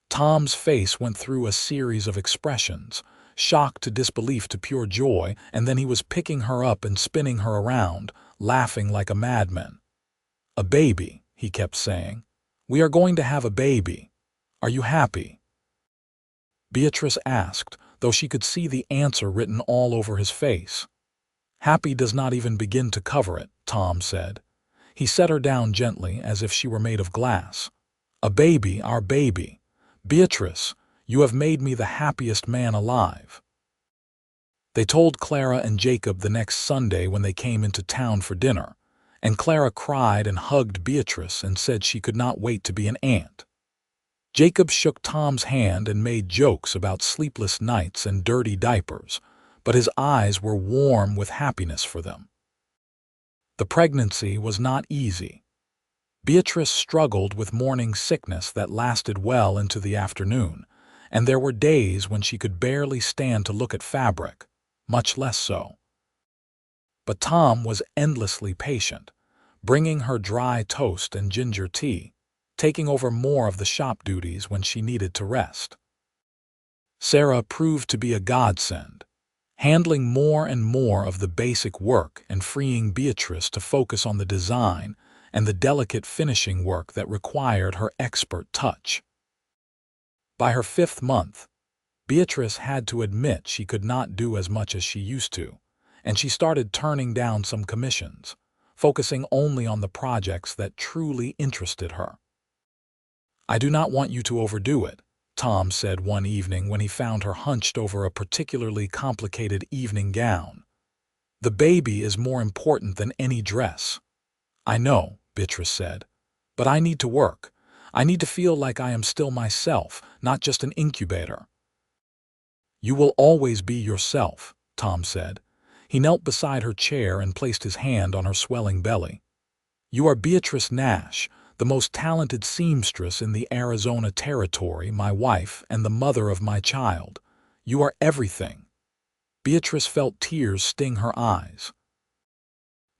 Tom's face went through a series of expressions, shock to disbelief to pure joy, and then he was picking her up and spinning her around, laughing like a madman. "A baby," he kept saying. "We are going to have a baby. Are you happy?" Beatrice asked, though she could see the answer written all over his face. "Happy does not even begin to cover it," Tom said. He set her down gently as if she were made of glass. "A baby, our baby. Beatrice, you have made me the happiest man alive." They told Clara and Jacob the next Sunday when they came into town for dinner, and Clara cried and hugged Beatrice and said she could not wait to be an aunt. Jacob shook Tom's hand and made jokes about sleepless nights and dirty diapers, but his eyes were warm with happiness for them. The pregnancy was not easy. Beatrice struggled with morning sickness that lasted well into the afternoon, and there were days when she could barely stand to look at fabric, much less sew. But Tom was endlessly patient, bringing her dry toast and ginger tea, taking over more of the shop duties when she needed to rest. Sarah proved to be a godsend, handling more and more of the basic work and freeing Beatrice to focus on the design and the delicate finishing work that required her expert touch. By her 5th month, Beatrice had to admit she could not do as much as she used to, and she started turning down some commissions, focusing only on the projects that truly interested her. "I do not want you to overdo it," Tom said one evening when he found her hunched over a particularly complicated evening gown. "The baby is more important than any dress." "I know," Beatrice said, "but I need to work. I need to feel like I am still myself, not just an incubator." "You will always be yourself," Tom said. He knelt beside her chair and placed his hand on her swelling belly. "You are Beatrice Nash, the most talented seamstress in the Arizona territory, my wife, and the mother of my child. You are everything." Beatrice felt tears sting her eyes.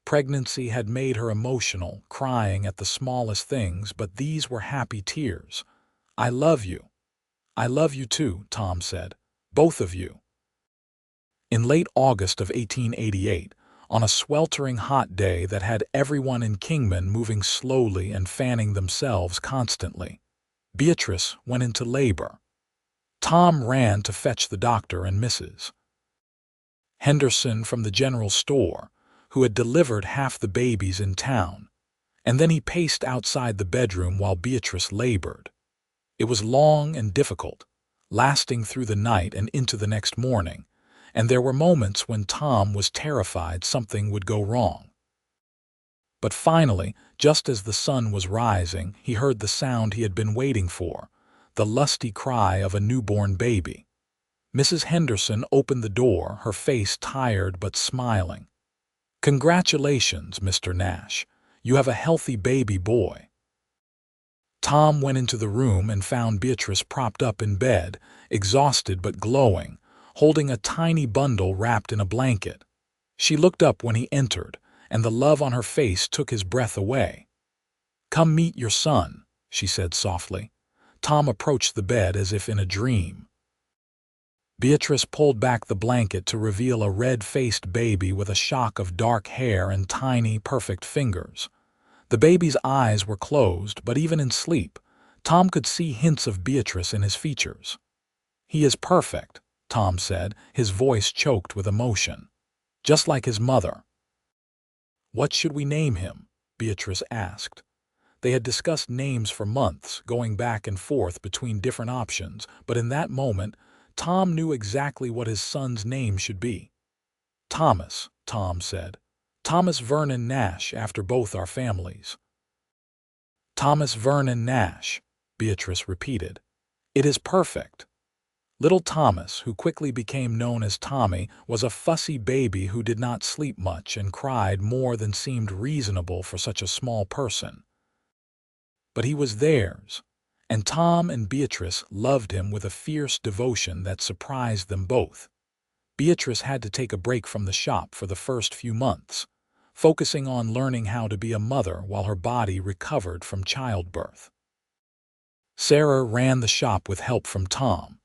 Pregnancy had made her emotional, crying at the smallest things, but these were happy tears. "I love you." "I love you too," Tom said. "Both of you." In late August of 1888, on a sweltering hot day that had everyone in Kingman moving slowly and fanning themselves constantly, Beatrice went into labor. Tom ran to fetch the doctor and Mrs. Henderson from the general store, who had delivered half the babies in town, and then he paced outside the bedroom while Beatrice labored. It was long and difficult, lasting through the night and into the next morning, and there were moments when Tom was terrified something would go wrong. But finally, just as the sun was rising, he heard the sound he had been waiting for, the lusty cry of a newborn baby. Mrs. Henderson opened the door, her face tired but smiling. "Congratulations, Mr. Nash. You have a healthy baby boy." Tom went into the room and found Beatrice propped up in bed, exhausted but glowing, holding a tiny bundle wrapped in a blanket. She looked up when he entered, and the love on her face took his breath away. "Come meet your son," she said softly. Tom approached the bed as if in a dream. Beatrice pulled back the blanket to reveal a red-faced baby with a shock of dark hair and tiny, perfect fingers. The baby's eyes were closed, but even in sleep, Tom could see hints of Beatrice in his features. "He is perfect," Tom said, his voice choked with emotion. "Just like his mother." "What should we name him?" Beatrice asked. They had discussed names for months, going back and forth between different options, but in that moment, Tom knew exactly what his son's name should be. "Thomas," Tom said. "Thomas Vernon Nash, after both our families." "Thomas Vernon Nash," Beatrice repeated. "It is perfect." Little Thomas, who quickly became known as Tommy, was a fussy baby who did not sleep much and cried more than seemed reasonable for such a small person. But he was theirs, and Tom and Beatrice loved him with a fierce devotion that surprised them both. Beatrice had to take a break from the shop for the first few months, focusing on learning how to be a mother while her body recovered from childbirth. Sarah ran the shop with help from Tom,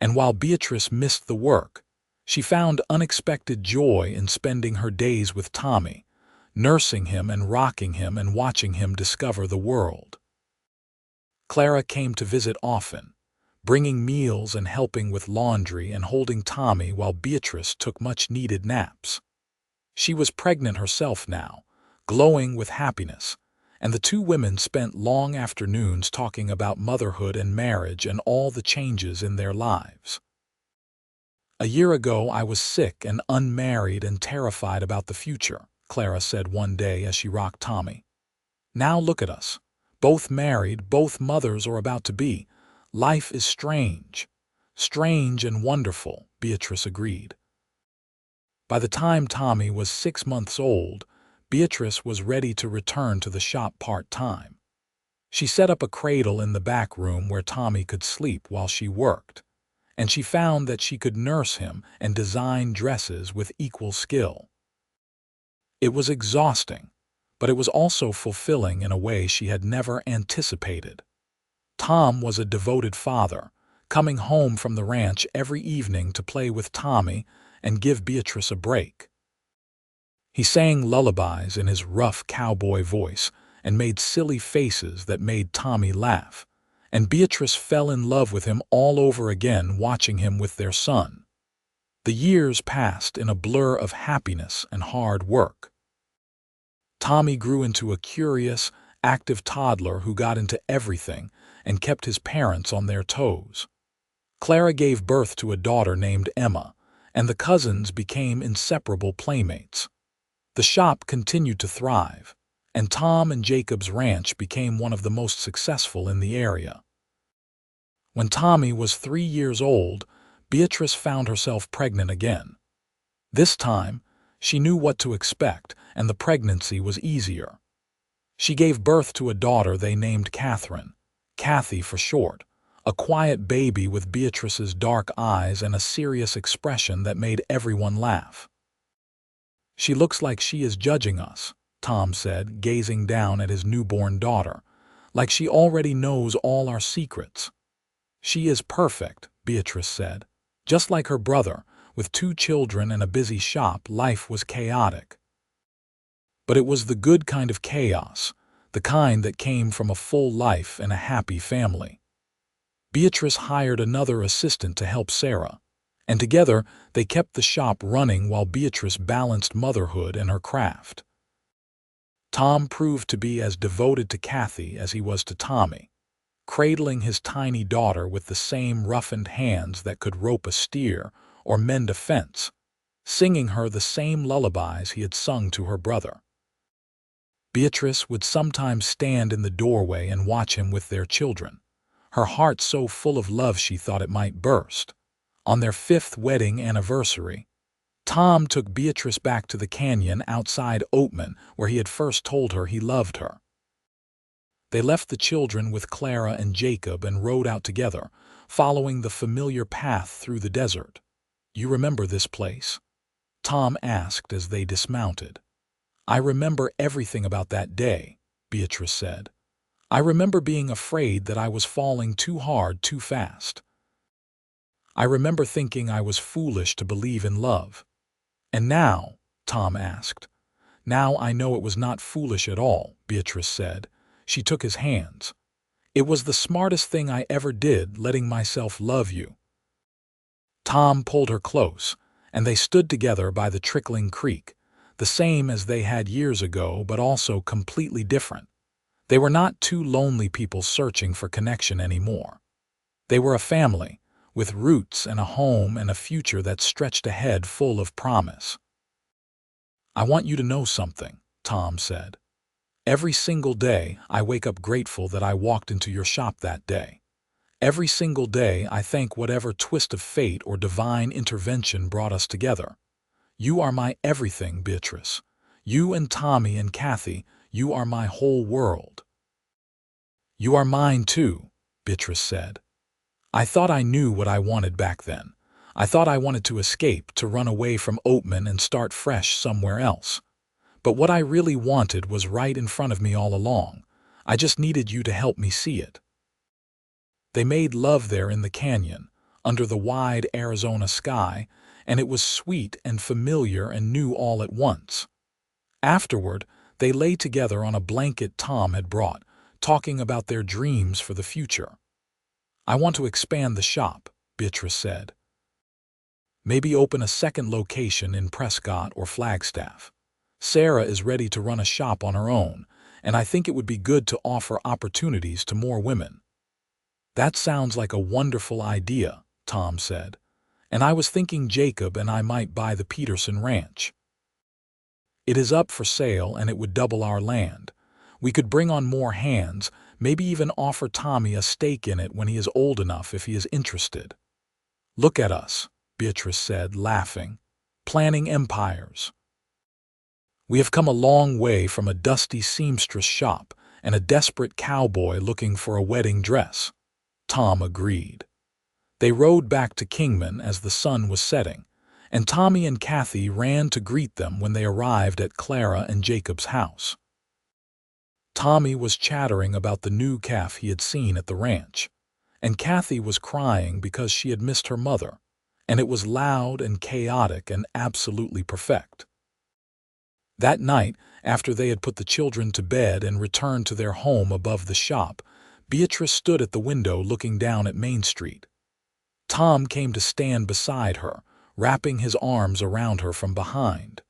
and while Beatrice missed the work, she found unexpected joy in spending her days with Tommy, nursing him and rocking him and watching him discover the world. Clara came to visit often, bringing meals and helping with laundry and holding Tommy while Beatrice took much-needed naps. She was pregnant herself now, glowing with happiness, and the two women spent long afternoons talking about motherhood and marriage and all the changes in their lives. "A year ago I was sick and unmarried and terrified about the future," Clara said one day as she rocked Tommy. "Now look at us. Both married, both mothers or about to be. Life is strange." "Strange and wonderful," Beatrice agreed. By the time Tommy was 6 months old, Beatrice was ready to return to the shop part-time. She set up a cradle in the back room where Tommy could sleep while she worked, and she found that she could nurse him and design dresses with equal skill. It was exhausting, but it was also fulfilling in a way she had never anticipated. Tom was a devoted father, coming home from the ranch every evening to play with Tommy and give Beatrice a break. He sang lullabies in his rough cowboy voice and made silly faces that made Tommy laugh, and Beatrice fell in love with him all over again watching him with their son. The years passed in a blur of happiness and hard work. Tommy grew into a curious, active toddler who got into everything and kept his parents on their toes. Clara gave birth to a daughter named Emma, and the cousins became inseparable playmates. The shop continued to thrive, and Tom and Jacob's ranch became one of the most successful in the area. When Tommy was 3 years old, Beatrice found herself pregnant again. This time, she knew what to expect, and the pregnancy was easier. She gave birth to a daughter they named Catherine, Kathy for short, a quiet baby with Beatrice's dark eyes and a serious expression that made everyone laugh. "She looks like she is judging us," Tom said, gazing down at his newborn daughter, "like she already knows all our secrets." "She is perfect," Beatrice said. Just like her brother, with 2 children and a busy shop, life was chaotic. But it was the good kind of chaos, the kind that came from a full life and a happy family. Beatrice hired another assistant to help Sarah, and together they kept the shop running while Beatrice balanced motherhood and her craft. Tom proved to be as devoted to Kathy as he was to Tommy, cradling his tiny daughter with the same roughened hands that could rope a steer or mend a fence, singing her the same lullabies he had sung to her brother. Beatrice would sometimes stand in the doorway and watch him with their children, her heart so full of love she thought it might burst. On their 5th wedding anniversary, Tom took Beatrice back to the canyon outside Oatman where he had first told her he loved her. They left the children with Clara and Jacob and rode out together, following the familiar path through the desert. "You remember this place?" Tom asked as they dismounted. "I remember everything about that day," Beatrice said. "I remember being afraid that I was falling too hard too fast. I remember thinking I was foolish to believe in love." "And now?" Tom asked. "Now I know it was not foolish at all," Beatrice said. She took his hands. "It was the smartest thing I ever did, letting myself love you." Tom pulled her close, and they stood together by the trickling creek, the same as they had years ago, but also completely different. They were not 2 lonely people searching for connection anymore. They were a family, with roots and a home and a future that stretched ahead full of promise. "I want you to know something," Tom said. "Every single day I wake up grateful that I walked into your shop that day. Every single day I thank whatever twist of fate or divine intervention brought us together. You are my everything, Beatrice. You and Tommy and Kathy, you are my whole world." "You are mine too," Beatrice said. "I thought I knew what I wanted back then. I thought I wanted to escape, to run away from Oatman and start fresh somewhere else. But what I really wanted was right in front of me all along. I just needed you to help me see it." They made love there in the canyon, under the wide Arizona sky, and it was sweet and familiar and new all at once. Afterward, they lay together on a blanket Tom had brought, talking about their dreams for the future. "I want to expand the shop," Beatrice said. "Maybe open a second location in Prescott or Flagstaff. Sarah is ready to run a shop on her own, and I think it would be good to offer opportunities to more women." "That sounds like a wonderful idea," Tom said. "And I was thinking Jacob and I might buy the Peterson ranch. It is up for sale and it would double our land. We could bring on more hands, maybe even offer Tommy a stake in it when he is old enough if he is interested." "Look at us," Beatrice said, laughing, "planning empires. We have come a long way from a dusty seamstress shop and a desperate cowboy looking for a wedding dress." Tom agreed. They rode back to Kingman as the sun was setting, and Tommy and Kathy ran to greet them when they arrived at Clara and Jacob's house. Tommy was chattering about the new calf he had seen at the ranch, and Kathy was crying because she had missed her mother, and it was loud and chaotic and absolutely perfect. That night, after they had put the children to bed and returned to their home above the shop, Beatrice stood at the window looking down at Main Street. Tom came to stand beside her, wrapping his arms around her from behind.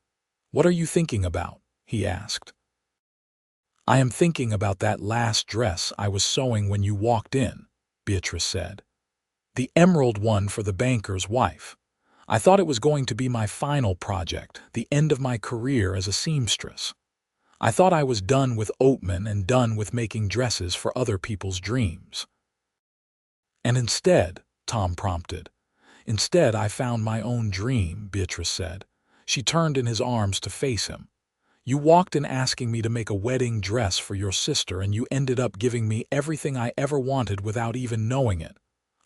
"What are you thinking about?" he asked. "I am thinking about that last dress I was sewing when you walked in," Beatrice said. "The emerald one for the banker's wife. I thought it was going to be my final project, the end of my career as a seamstress. I thought I was done with Oatman and done with making dresses for other people's dreams. And instead, Tom prompted. Instead, I found my own dream, Beatrice said. She turned in his arms to face him. You walked in asking me to make a wedding dress for your sister, and you ended up giving me everything I ever wanted without even knowing it.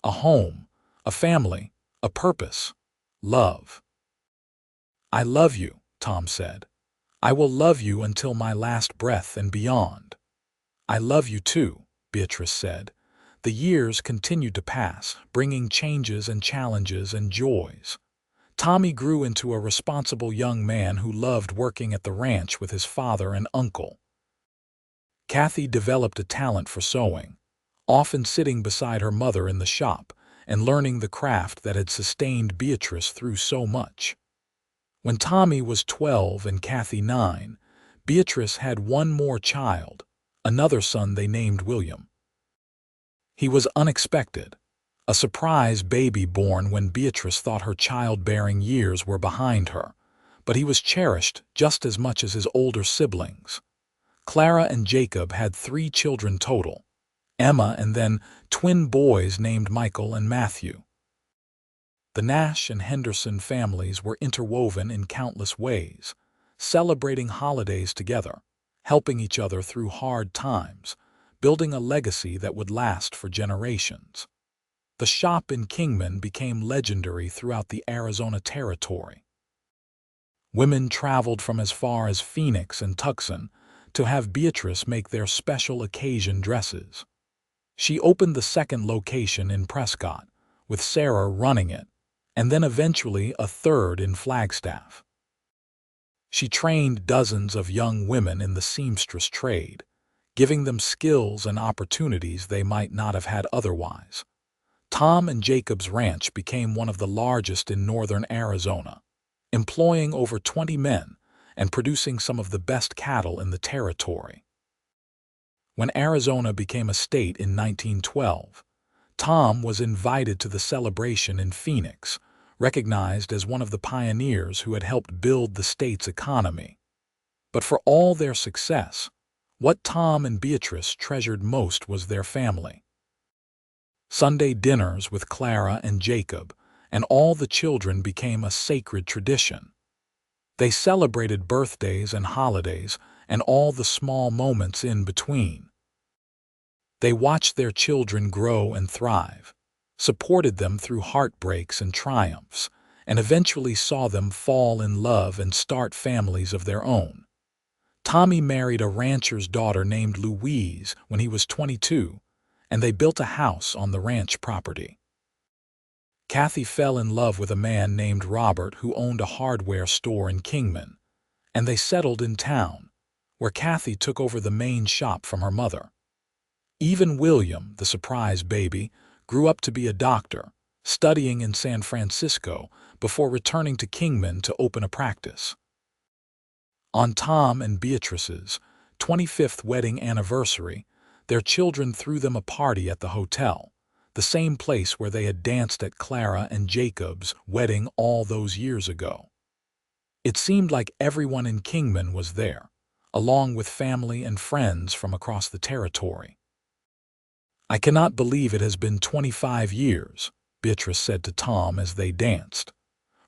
A home, a family, a purpose, love. I love you, Tom said. I will love you until my last breath and beyond. I love you too, Beatrice said. The years continued to pass, bringing changes and challenges and joys. Tommy grew into a responsible young man who loved working at the ranch with his father and uncle. Kathy developed a talent for sewing, often sitting beside her mother in the shop and learning the craft that had sustained Beatrice through so much. When Tommy was 12 and Kathy 9, Beatrice had one more child, another son they named William. He was unexpected, a surprise baby born when Beatrice thought her childbearing years were behind her, but he was cherished just as much as his older siblings. Clara and Jacob had 3 children total, Emma and then twin boys named Michael and Matthew. The Nash and Henderson families were interwoven in countless ways, celebrating holidays together, helping each other through hard times, building a legacy that would last for generations. The shop in Kingman became legendary throughout the Arizona Territory. Women traveled from as far as Phoenix and Tucson to have Beatrice make their special occasion dresses. She opened the second location in Prescott, with Sarah running it, and then eventually a third in Flagstaff. She trained dozens of young women in the seamstress trade, giving them skills and opportunities they might not have had otherwise. Tom and Jacob's ranch became one of the largest in northern Arizona, employing over 20 men and producing some of the best cattle in the territory. When Arizona became a state in 1912, Tom was invited to the celebration in Phoenix, recognized as one of the pioneers who had helped build the state's economy. But for all their success, what Tom and Beatrice treasured most was their family. Sunday dinners with Clara and Jacob and all the children became a sacred tradition. They celebrated birthdays and holidays and all the small moments in between. They watched their children grow and thrive, supported them through heartbreaks and triumphs, and eventually saw them fall in love and start families of their own. Tommy married a rancher's daughter named Louise when he was 22, and they built a house on the ranch property. Kathy fell in love with a man named Robert who owned a hardware store in Kingman, and they settled in town, where Kathy took over the main shop from her mother. Even William, the surprise baby, grew up to be a doctor, studying in San Francisco before returning to Kingman to open a practice. On Tom and Beatrice's 25th wedding anniversary, their children threw them a party at the hotel, the same place where they had danced at Clara and Jacob's wedding all those years ago. It seemed like everyone in Kingman was there, along with family and friends from across the territory. I cannot believe it has been 25 years, Beatrice said to Tom as they danced.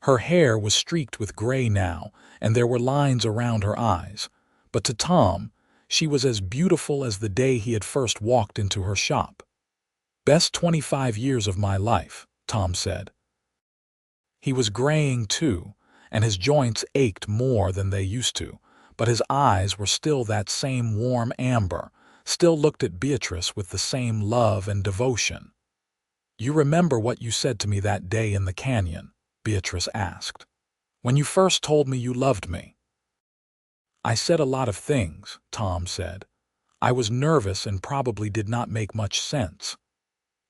Her hair was streaked with gray now, and there were lines around her eyes, but to Tom, she was as beautiful as the day he had first walked into her shop. Best 25 years of my life, Tom said. He was graying too, and his joints ached more than they used to, but his eyes were still that same warm amber, still looked at Beatrice with the same love and devotion. You remember what you said to me that day in the canyon? Beatrice asked. When you first told me you loved me. I said a lot of things, Tom said. I was nervous and probably did not make much sense.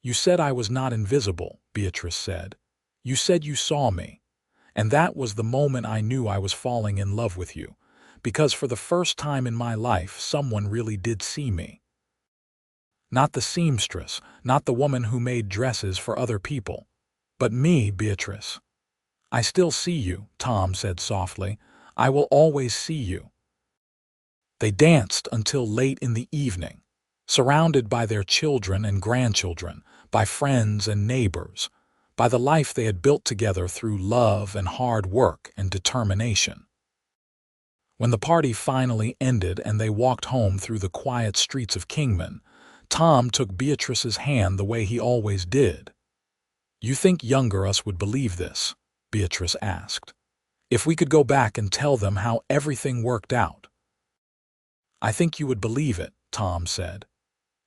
You said I was not invisible, Beatrice said. You said you saw me. And that was the moment I knew I was falling in love with you, because for the first time in my life someone really did see me. Not the seamstress, not the woman who made dresses for other people, but me, Beatrice. I still see you, Tom said softly. I will always see you. They danced until late in the evening, surrounded by their children and grandchildren, by friends and neighbors, by the life they had built together through love and hard work and determination. When the party finally ended and they walked home through the quiet streets of Kingman, Tom took Beatrice's hand the way he always did. "You think younger us would believe this?" Beatrice asked. "If we could go back and tell them how everything worked out?" "I think you would believe it," Tom said.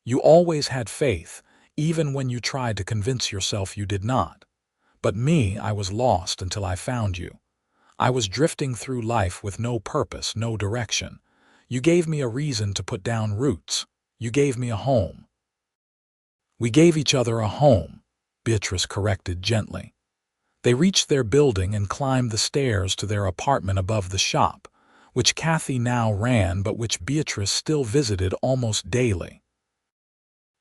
"You always had faith, even when you tried to convince yourself you did not. But me, I was lost until I found you. I was drifting through life with no purpose, no direction. You gave me a reason to put down roots. You gave me a home." "We gave each other a home," Beatrice corrected gently. They reached their building and climbed the stairs to their apartment above the shop, which Kathy now ran but which Beatrice still visited almost daily.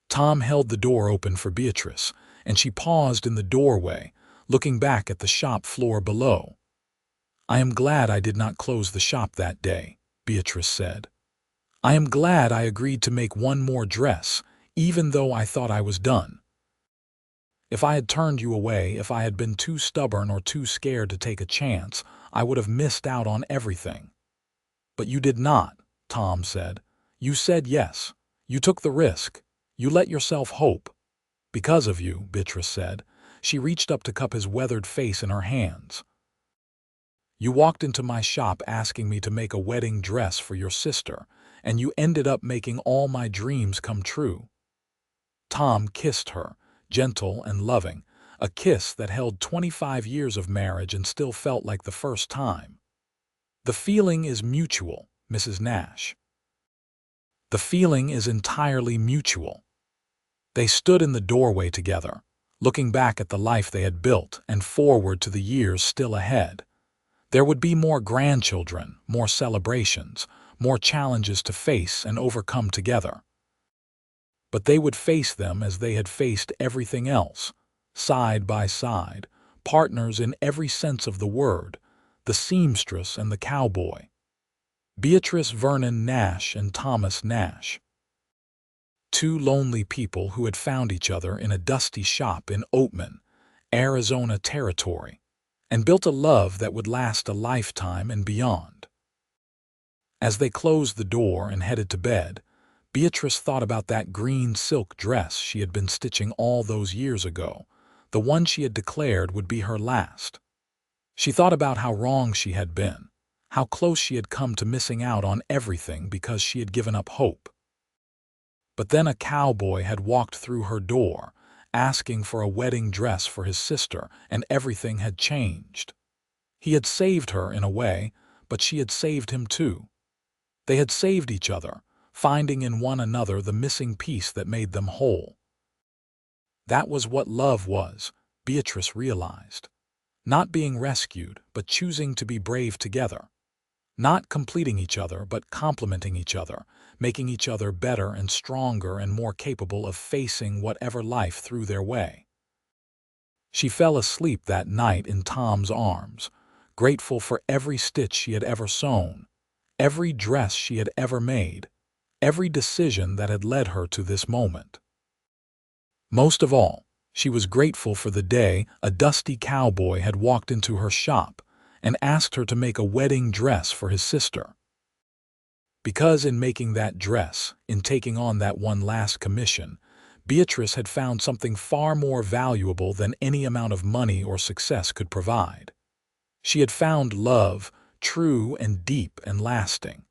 Tom held the door open for Beatrice, and she paused in the doorway, looking back at the shop floor below. "I am glad I did not close the shop that day," Beatrice said. "I am glad I agreed to make one more dress, even though I thought I was done. If I had turned you away, if I had been too stubborn or too scared to take a chance, I would have missed out on everything." "But you did not," Tom said. "You said yes. You took the risk. You let yourself hope." "Because of you," Beatrice said. She reached up to cup his weathered face in her hands. "You walked into my shop asking me to make a wedding dress for your sister, and you ended up making all my dreams come true." Tom kissed her, gentle and loving, a kiss that held 25 years of marriage and still felt like the first time. "The feeling is mutual, Mrs. Nash. The feeling is entirely mutual." They stood in the doorway together, looking back at the life they had built and forward to the years still ahead. There would be more grandchildren, more celebrations, more challenges to face and overcome together. But they would face them as they had faced everything else, side by side, partners in every sense of the word, the seamstress and the cowboy. Beatrice Vernon Nash and Thomas Nash. Two lonely people who had found each other in a dusty shop in Oatman, Arizona territory, and built a love that would last a lifetime and beyond. As they closed the door and headed to bed, Beatrice thought about that green silk dress she had been stitching all those years ago, the one she had declared would be her last. She thought about how wrong she had been, how close she had come to missing out on everything because she had given up hope. But then a cowboy had walked through her door, asking for a wedding dress for his sister, and everything had changed. He had saved her in a way, but she had saved him too. They had saved each other, finding in one another the missing piece that made them whole. That was what love was, Beatrice realized. Not being rescued, but choosing to be brave together. Not completing each other, but complementing each other, making each other better and stronger and more capable of facing whatever life threw their way. She fell asleep that night in Tom's arms, grateful for every stitch she had ever sewn, every dress she had ever made, every decision that had led her to this moment. Most of all, she was grateful for the day a dusty cowboy had walked into her shop and asked her to make a wedding dress for his sister. Because in making that dress, in taking on that one last commission, Beatrice had found something far more valuable than any amount of money or success could provide. She had found love, true and deep and lasting.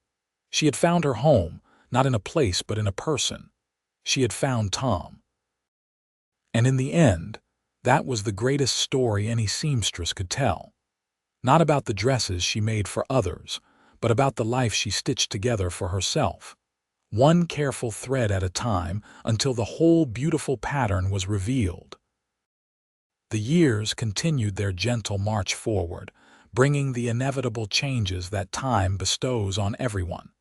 She had found her home, not in a place but in a person. She had found Tom. And in the end, that was the greatest story any seamstress could tell. Not about the dresses she made for others, but about the life she stitched together for herself, one careful thread at a time until the whole beautiful pattern was revealed. The years continued their gentle march forward, bringing the inevitable changes that time bestows on everyone.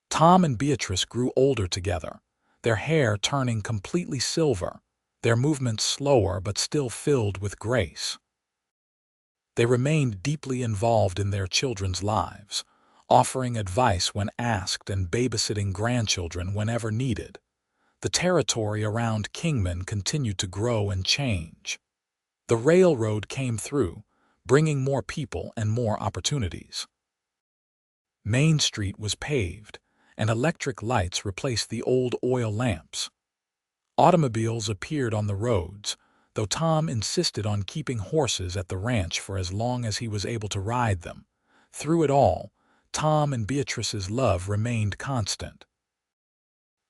Tom and Beatrice grew older together, their hair turning completely silver, their movements slower but still filled with grace. They remained deeply involved in their children's lives, offering advice when asked and babysitting grandchildren whenever needed. The territory around Kingman continued to grow and change. The railroad came through, bringing more people and more opportunities. Main Street was paved, and electric lights replaced the old oil lamps. Automobiles appeared on the roads, though Tom insisted on keeping horses at the ranch for as long as he was able to ride them. Through it all, Tom and Beatrice's love remained constant.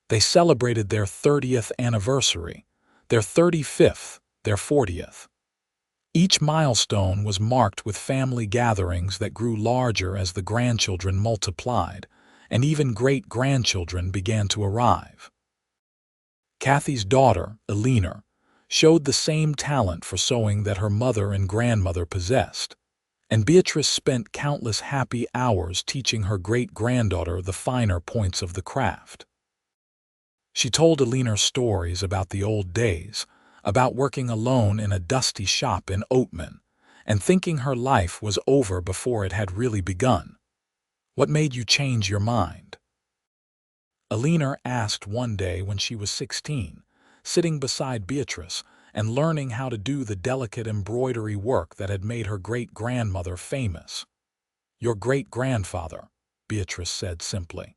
They celebrated their 30th anniversary, their 35th, their 40th. Each milestone was marked with family gatherings that grew larger as the grandchildren multiplied, and even great-grandchildren began to arrive. Kathy's daughter, Eleanor, showed the same talent for sewing that her mother and grandmother possessed, and Beatrice spent countless happy hours teaching her great-granddaughter the finer points of the craft. She told Eleanor stories about the old days, about working alone in a dusty shop in Oatman, and thinking her life was over before it had really begun. "What made you change your mind?" Eleanor asked one day when she was 16, sitting beside Beatrice and learning how to do the delicate embroidery work that had made her great-grandmother famous. "Your great-grandfather," Beatrice said simply.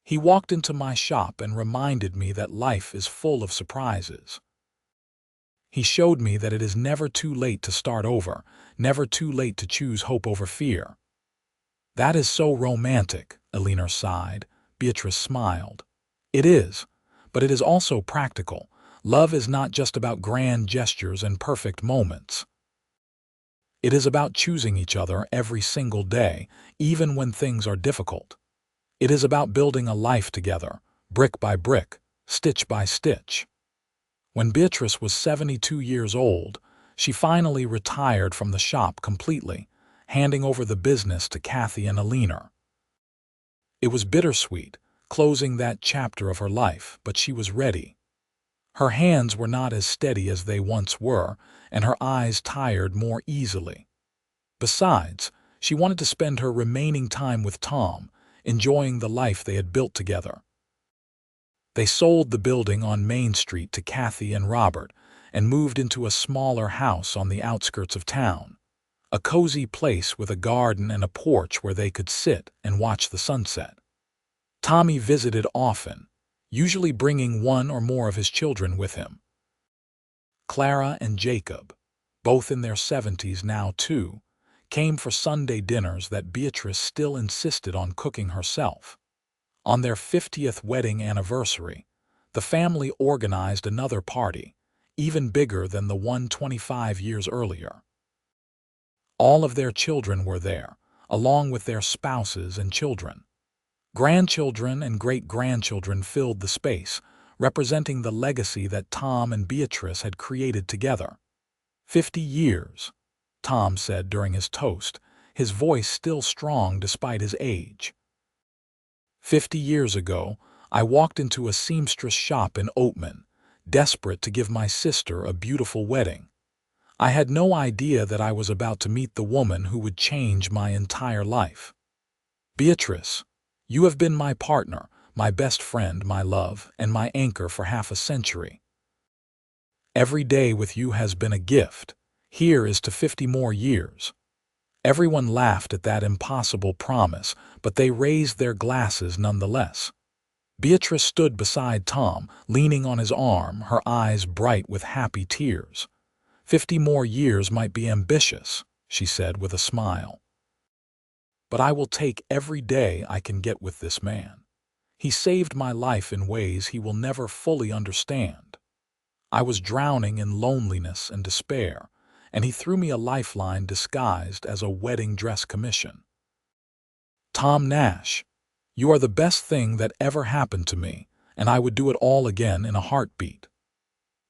"He walked into my shop and reminded me that life is full of surprises. He showed me that it is never too late to start over, never too late to choose hope over fear." "That is so romantic," Eleanor sighed. Beatrice smiled. "It is, but it is also practical. Love is not just about grand gestures and perfect moments. It is about choosing each other every single day, even when things are difficult. It is about building a life together, brick by brick, stitch by stitch." When Beatrice was 72 years old, she finally retired from the shop completely, handing over the business to Kathy and Eleanor. It was bittersweet, closing that chapter of her life, but she was ready. Her hands were not as steady as they once were, and her eyes tired more easily. Besides, she wanted to spend her remaining time with Tom, enjoying the life they had built together. They sold the building on Main Street to Kathy and Robert and moved into a smaller house on the outskirts of town, a cozy place with a garden and a porch where they could sit and watch the sunset. Tommy visited often, usually bringing one or more of his children with him. Clara and Jacob, both in their 70s now too, came for Sunday dinners that Beatrice still insisted on cooking herself. On their 50th wedding anniversary, the family organized another party, even bigger than the one 25 years earlier. All of their children were there, along with their spouses and children. Grandchildren and great-grandchildren filled the space, representing the legacy that Tom and Beatrice had created together. 50 years, Tom said during his toast, his voice still strong despite his age. 50 years ago, I walked into a seamstress shop in Oatman, desperate to give my sister a beautiful wedding. I had no idea that I was about to meet the woman who would change my entire life. Beatrice, you have been my partner, my best friend, my love, and my anchor for half a century. Every day with you has been a gift. Here is to 50 more years. Everyone laughed at that impossible promise, but they raised their glasses nonetheless. Beatrice stood beside Tom, leaning on his arm, her eyes bright with happy tears. 50 more years might be ambitious, she said with a smile. But I will take every day I can get with this man. He saved my life in ways he will never fully understand. I was drowning in loneliness and despair, and he threw me a lifeline disguised as a wedding dress commission. Tom Nash, you are the best thing that ever happened to me, and I would do it all again in a heartbeat.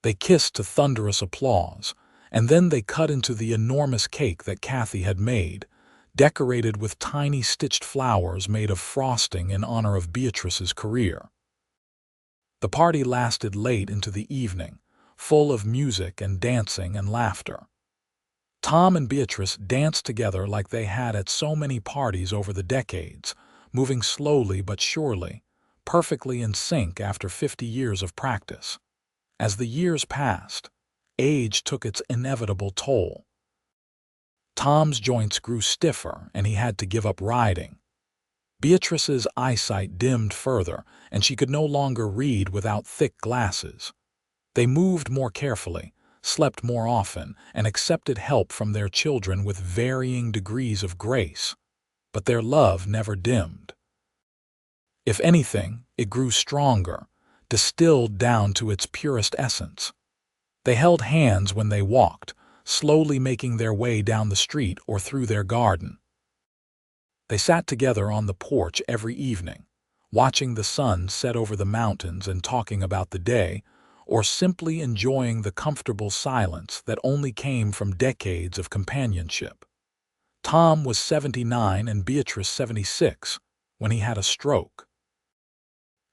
They kissed to thunderous applause, and then they cut into the enormous cake that Kathy had made, decorated with tiny stitched flowers made of frosting in honor of Beatrice's career. The party lasted late into the evening, full of music and dancing and laughter. Tom and Beatrice danced together like they had at so many parties over the decades, moving slowly but surely, perfectly in sync after 50 years of practice. As the years passed, age took its inevitable toll. Tom's joints grew stiffer and he had to give up riding. Beatrice's eyesight dimmed further, and she could no longer read without thick glasses. They moved more carefully, slept more often, and accepted help from their children with varying degrees of grace. But their love never dimmed. If anything, it grew stronger, distilled down to its purest essence. They held hands when they walked, slowly making their way down the street or through their garden. They sat together on the porch every evening, watching the sun set over the mountains and talking about the day, or simply enjoying the comfortable silence that only came from decades of companionship. Tom was 79 and Beatrice 76 when he had a stroke.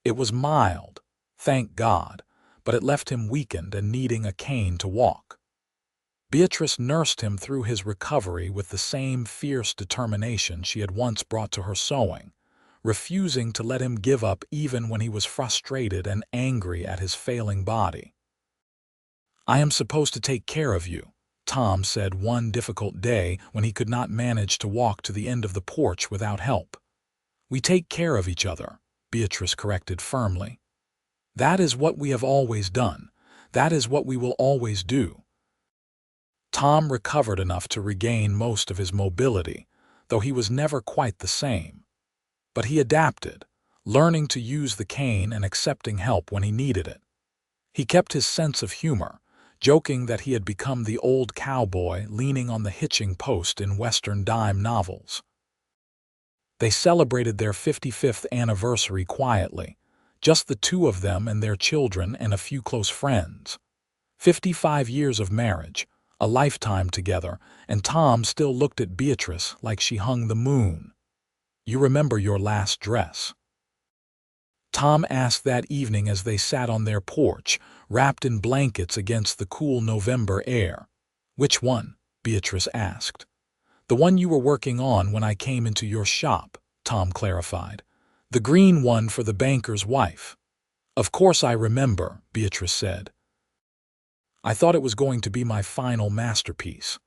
It was mild, thank God, but it left him weakened and needing a cane to walk. Beatrice nursed him through his recovery with the same fierce determination she had once brought to her sewing, refusing to let him give up even when he was frustrated and angry at his failing body. "I am supposed to take care of you," Tom said one difficult day when he could not manage to walk to the end of the porch without help. "We take care of each other," Beatrice corrected firmly. "That is what we have always done. That is what we will always do." Tom recovered enough to regain most of his mobility, though he was never quite the same. But he adapted, learning to use the cane and accepting help when he needed it. He kept his sense of humor, joking that he had become the old cowboy leaning on the hitching post in Western dime novels. They celebrated their 55th anniversary quietly, just the two of them and their children and a few close friends. 55 years of marriage, a lifetime together, and Tom still looked at Beatrice like she hung the moon. "You remember your last dress?" Tom asked that evening as they sat on their porch, wrapped in blankets against the cool November air. "Which one?" Beatrice asked. "The one you were working on when I came into your shop," Tom clarified. "The green one for the banker's wife." "Of course I remember," Beatrice said. "I thought it was going to be my final masterpiece.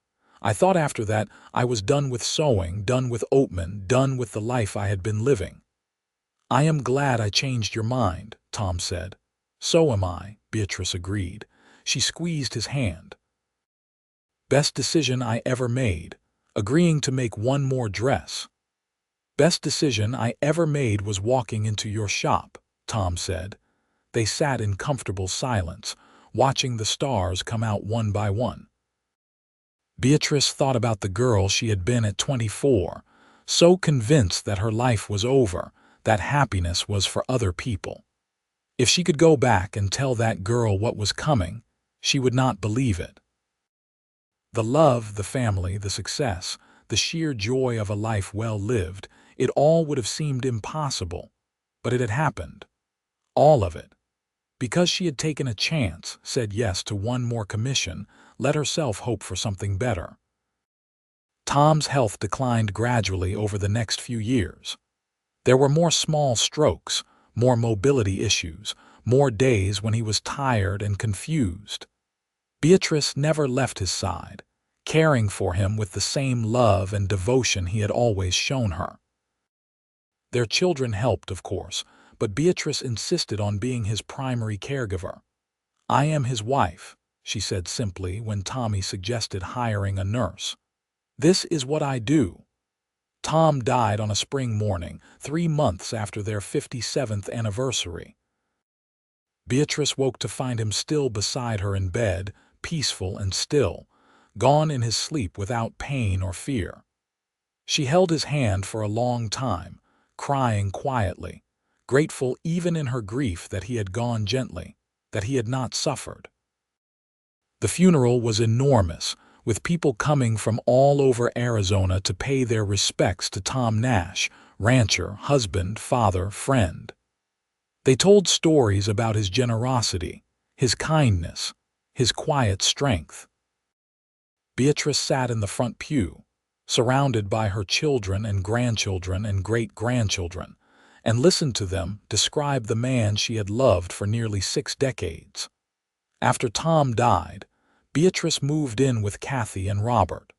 I thought after that I was done with sewing, done with Oatman, done with the life I had been living." "I am glad I changed your mind," Tom said. "So am I," Beatrice agreed. She squeezed his hand. "Best decision I ever made, agreeing to make one more dress." "Best decision I ever made was walking into your shop," Tom said. They sat in comfortable silence, watching the stars come out one by one. Beatrice thought about the girl she had been at 24, so convinced that her life was over, that happiness was for other people. If she could go back and tell that girl what was coming, she would not believe it. The love, the family, the success, the sheer joy of a life well lived, it all would have seemed impossible, but it had happened. All of it. Because she had taken a chance, said yes to one more commission, let herself hope for something better. Tom's health declined gradually over the next few years. There were more small strokes, more mobility issues, more days when he was tired and confused. Beatrice never left his side, caring for him with the same love and devotion he had always shown her. Their children helped, of course, but Beatrice insisted on being his primary caregiver. "I am his wife," she said simply when Tommy suggested hiring a nurse. "This is what I do." Tom died on a spring morning, 3 months after their 57th anniversary. Beatrice woke to find him still beside her in bed, peaceful and still, gone in his sleep without pain or fear. She held his hand for a long time, crying quietly, grateful even in her grief that he had gone gently, that he had not suffered. The funeral was enormous, with people coming from all over Arizona to pay their respects to Tom Nash, rancher, husband, father, friend. They told stories about his generosity, his kindness, his quiet strength. Beatrice sat in the front pew, surrounded by her children and grandchildren and great-grandchildren, and listened to them describe the man she had loved for nearly 6 decades. After Tom died, Beatrice moved in with Kathy and Robert.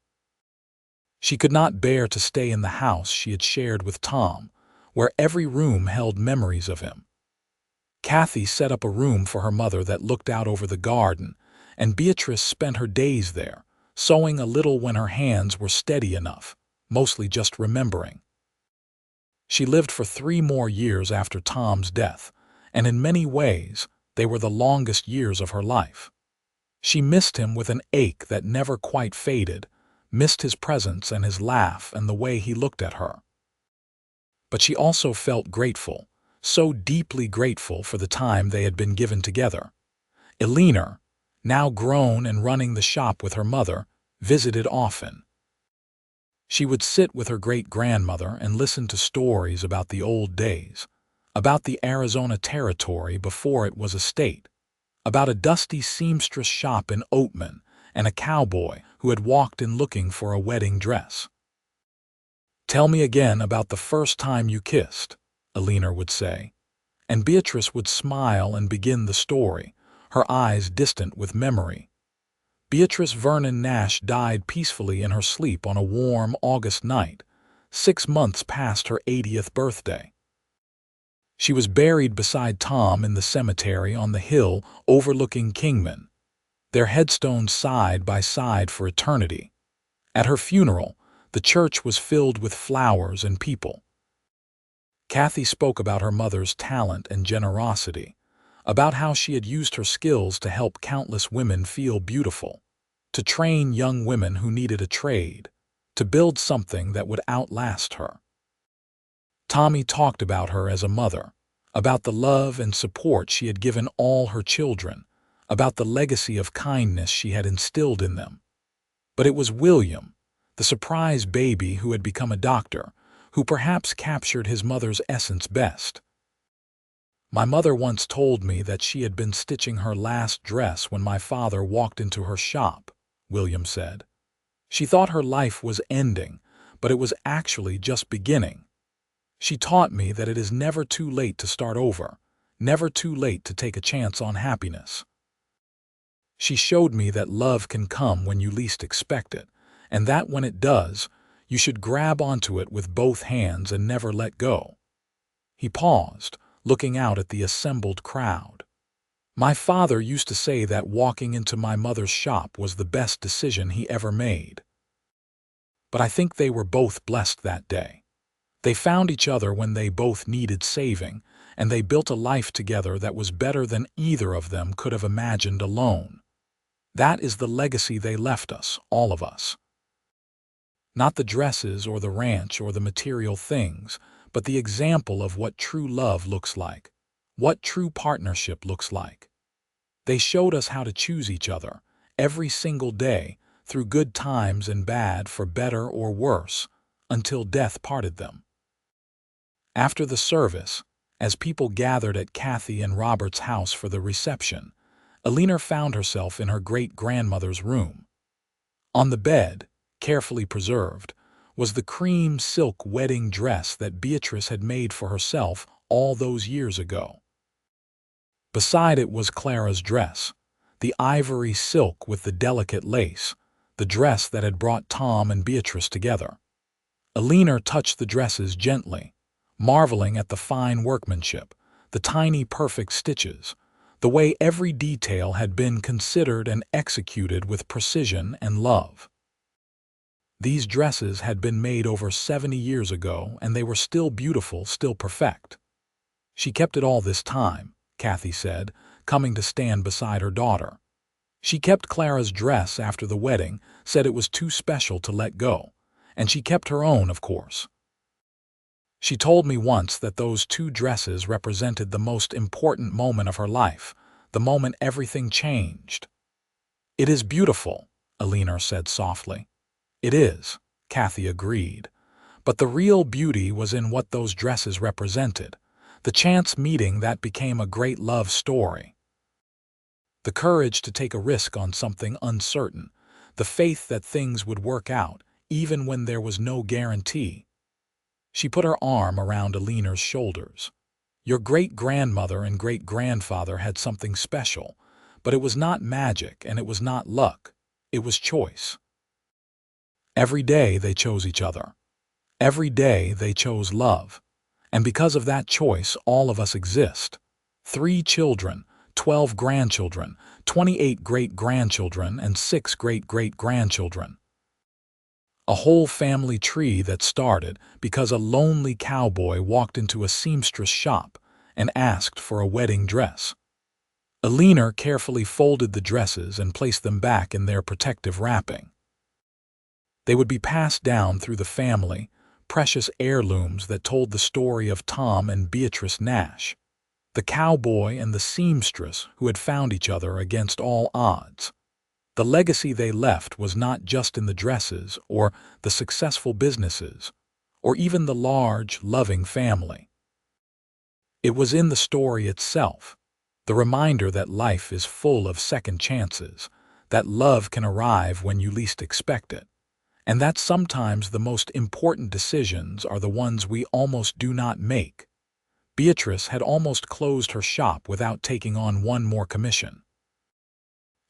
She could not bear to stay in the house she had shared with Tom, where every room held memories of him. Kathy set up a room for her mother that looked out over the garden, and Beatrice spent her days there, sewing a little when her hands were steady enough, mostly just remembering. She lived for 3 more years after Tom's death, and in many ways, they were the longest years of her life. She missed him with an ache that never quite faded, missed his presence and his laugh and the way he looked at her. But she also felt grateful, so deeply grateful for the time they had been given together. Eleanor, now grown and running the shop with her mother, visited often. She would sit with her great-grandmother and listen to stories about the old days, about the Arizona Territory before it was a state, about a dusty seamstress shop in Oatman and a cowboy who had walked in looking for a wedding dress. "Tell me again about the first time you kissed," Eleanor would say, and Beatrice would smile and begin the story, her eyes distant with memory. Beatrice Vernon Nash died peacefully in her sleep on a warm August night, 6 months past her 80th birthday. She was buried beside Tom in the cemetery on the hill overlooking Kingman, their headstones side by side for eternity. At her funeral, the church was filled with flowers and people. Kathy spoke about her mother's talent and generosity, about how she had used her skills to help countless women feel beautiful, to train young women who needed a trade, to build something that would outlast her. Tommy talked about her as a mother, about the love and support she had given all her children, about the legacy of kindness she had instilled in them. But it was William, the surprise baby who had become a doctor, who perhaps captured his mother's essence best. "My mother once told me that she had been stitching her last dress when my father walked into her shop," William said. "She thought her life was ending, but it was actually just beginning. She taught me that it is never too late to start over, never too late to take a chance on happiness. She showed me that love can come when you least expect it, and that when it does, you should grab onto it with both hands and never let go." He paused, looking out at the assembled crowd. "My father used to say that walking into my mother's shop was the best decision he ever made. But I think they were both blessed that day. They found each other when they both needed saving, and they built a life together that was better than either of them could have imagined alone. That is the legacy they left us, all of us. Not the dresses or the ranch or the material things, but the example of what true love looks like, what true partnership looks like. They showed us how to choose each other, every single day, through good times and bad, for better or worse, until death parted them." After the service, as people gathered at Kathy and Robert's house for the reception, Eleanor found herself in her great-grandmother's room. On the bed, carefully preserved, was the cream silk wedding dress that Beatrice had made for herself all those years ago. Beside it was Clara's dress, the ivory silk with the delicate lace, the dress that had brought Tom and Beatrice together. Eleanor touched the dresses gently, marveling at the fine workmanship, the tiny perfect stitches, the way every detail had been considered and executed with precision and love. These dresses had been made over 70 years ago, and they were still beautiful, still perfect. "She kept it all this time," Kathy said, coming to stand beside her daughter. "She kept Clara's dress after the wedding, said it was too special to let go, and she kept her own, of course. She told me once that those 2 dresses represented the most important moment of her life, the moment everything changed." "It is beautiful," Eleanor said softly. "It is," Kathy agreed. "But the real beauty was in what those dresses represented, the chance meeting that became a great love story. The courage to take a risk on something uncertain, the faith that things would work out, even when there was no guarantee. She put her arm around Alina's shoulders. Your great-grandmother and great-grandfather had something special, but it was not magic and it was not luck. It was choice. Every day they chose each other. Every day they chose love. And because of that choice, all of us exist. 3 children, 12 grandchildren, 28 great-grandchildren, and 6 great-great-grandchildren. A whole family tree that started because a lonely cowboy walked into a seamstress shop and asked for a wedding dress. Alina carefully folded the dresses and placed them back in their protective wrapping. They would be passed down through the family, precious heirlooms that told the story of Tom and Beatrice Nash, the cowboy and the seamstress who had found each other against all odds. The legacy they left was not just in the dresses or the successful businesses, or even the large, loving family. It was in the story itself, the reminder that life is full of second chances, that love can arrive when you least expect it, and that sometimes the most important decisions are the ones we almost do not make. Beatrice had almost closed her shop without taking on one more commission.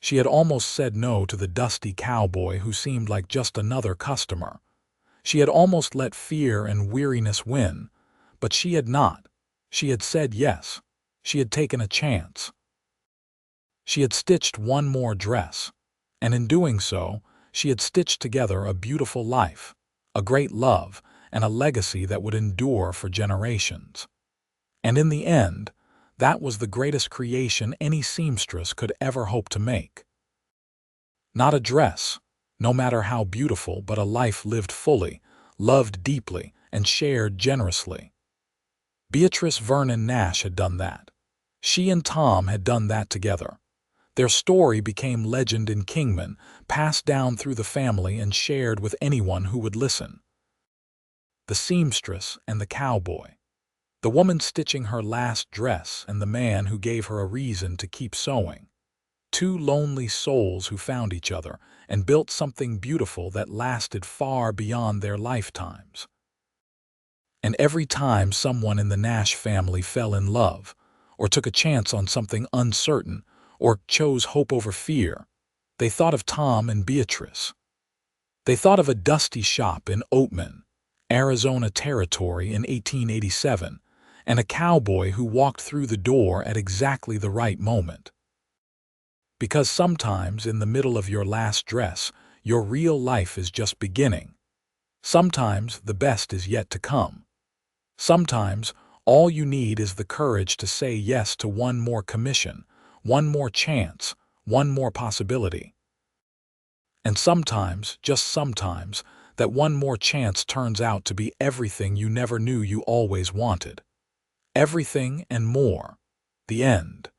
She had almost said no to the dusty cowboy who seemed like just another customer. She had almost let fear and weariness win, but she had not. She had said yes. She had taken a chance. She had stitched one more dress, and in doing so, she had stitched together a beautiful life, a great love, and a legacy that would endure for generations. And in the end, that was the greatest creation any seamstress could ever hope to make. Not a dress, no matter how beautiful, but a life lived fully, loved deeply, and shared generously. Beatrice Vernon Nash had done that. She and Tom had done that together. Their story became legend in Kingman, passed down through the family and shared with anyone who would listen. The seamstress and the cowboy. The woman stitching her last dress and the man who gave her a reason to keep sewing. 2 lonely souls who found each other and built something beautiful that lasted far beyond their lifetimes. And every time someone in the Nash family fell in love, or took a chance on something uncertain, or chose hope over fear, they thought of Tom and Beatrice. They thought of a dusty shop in Oatman, Arizona Territory in 1887, and a cowboy who walked through the door at exactly the right moment. Because sometimes in the middle of your last dress, your real life is just beginning. Sometimes the best is yet to come. Sometimes all you need is the courage to say yes to one more commission, one more chance, one more possibility. And sometimes, just sometimes, that one more chance turns out to be everything you never knew you always wanted. Everything and more. The end.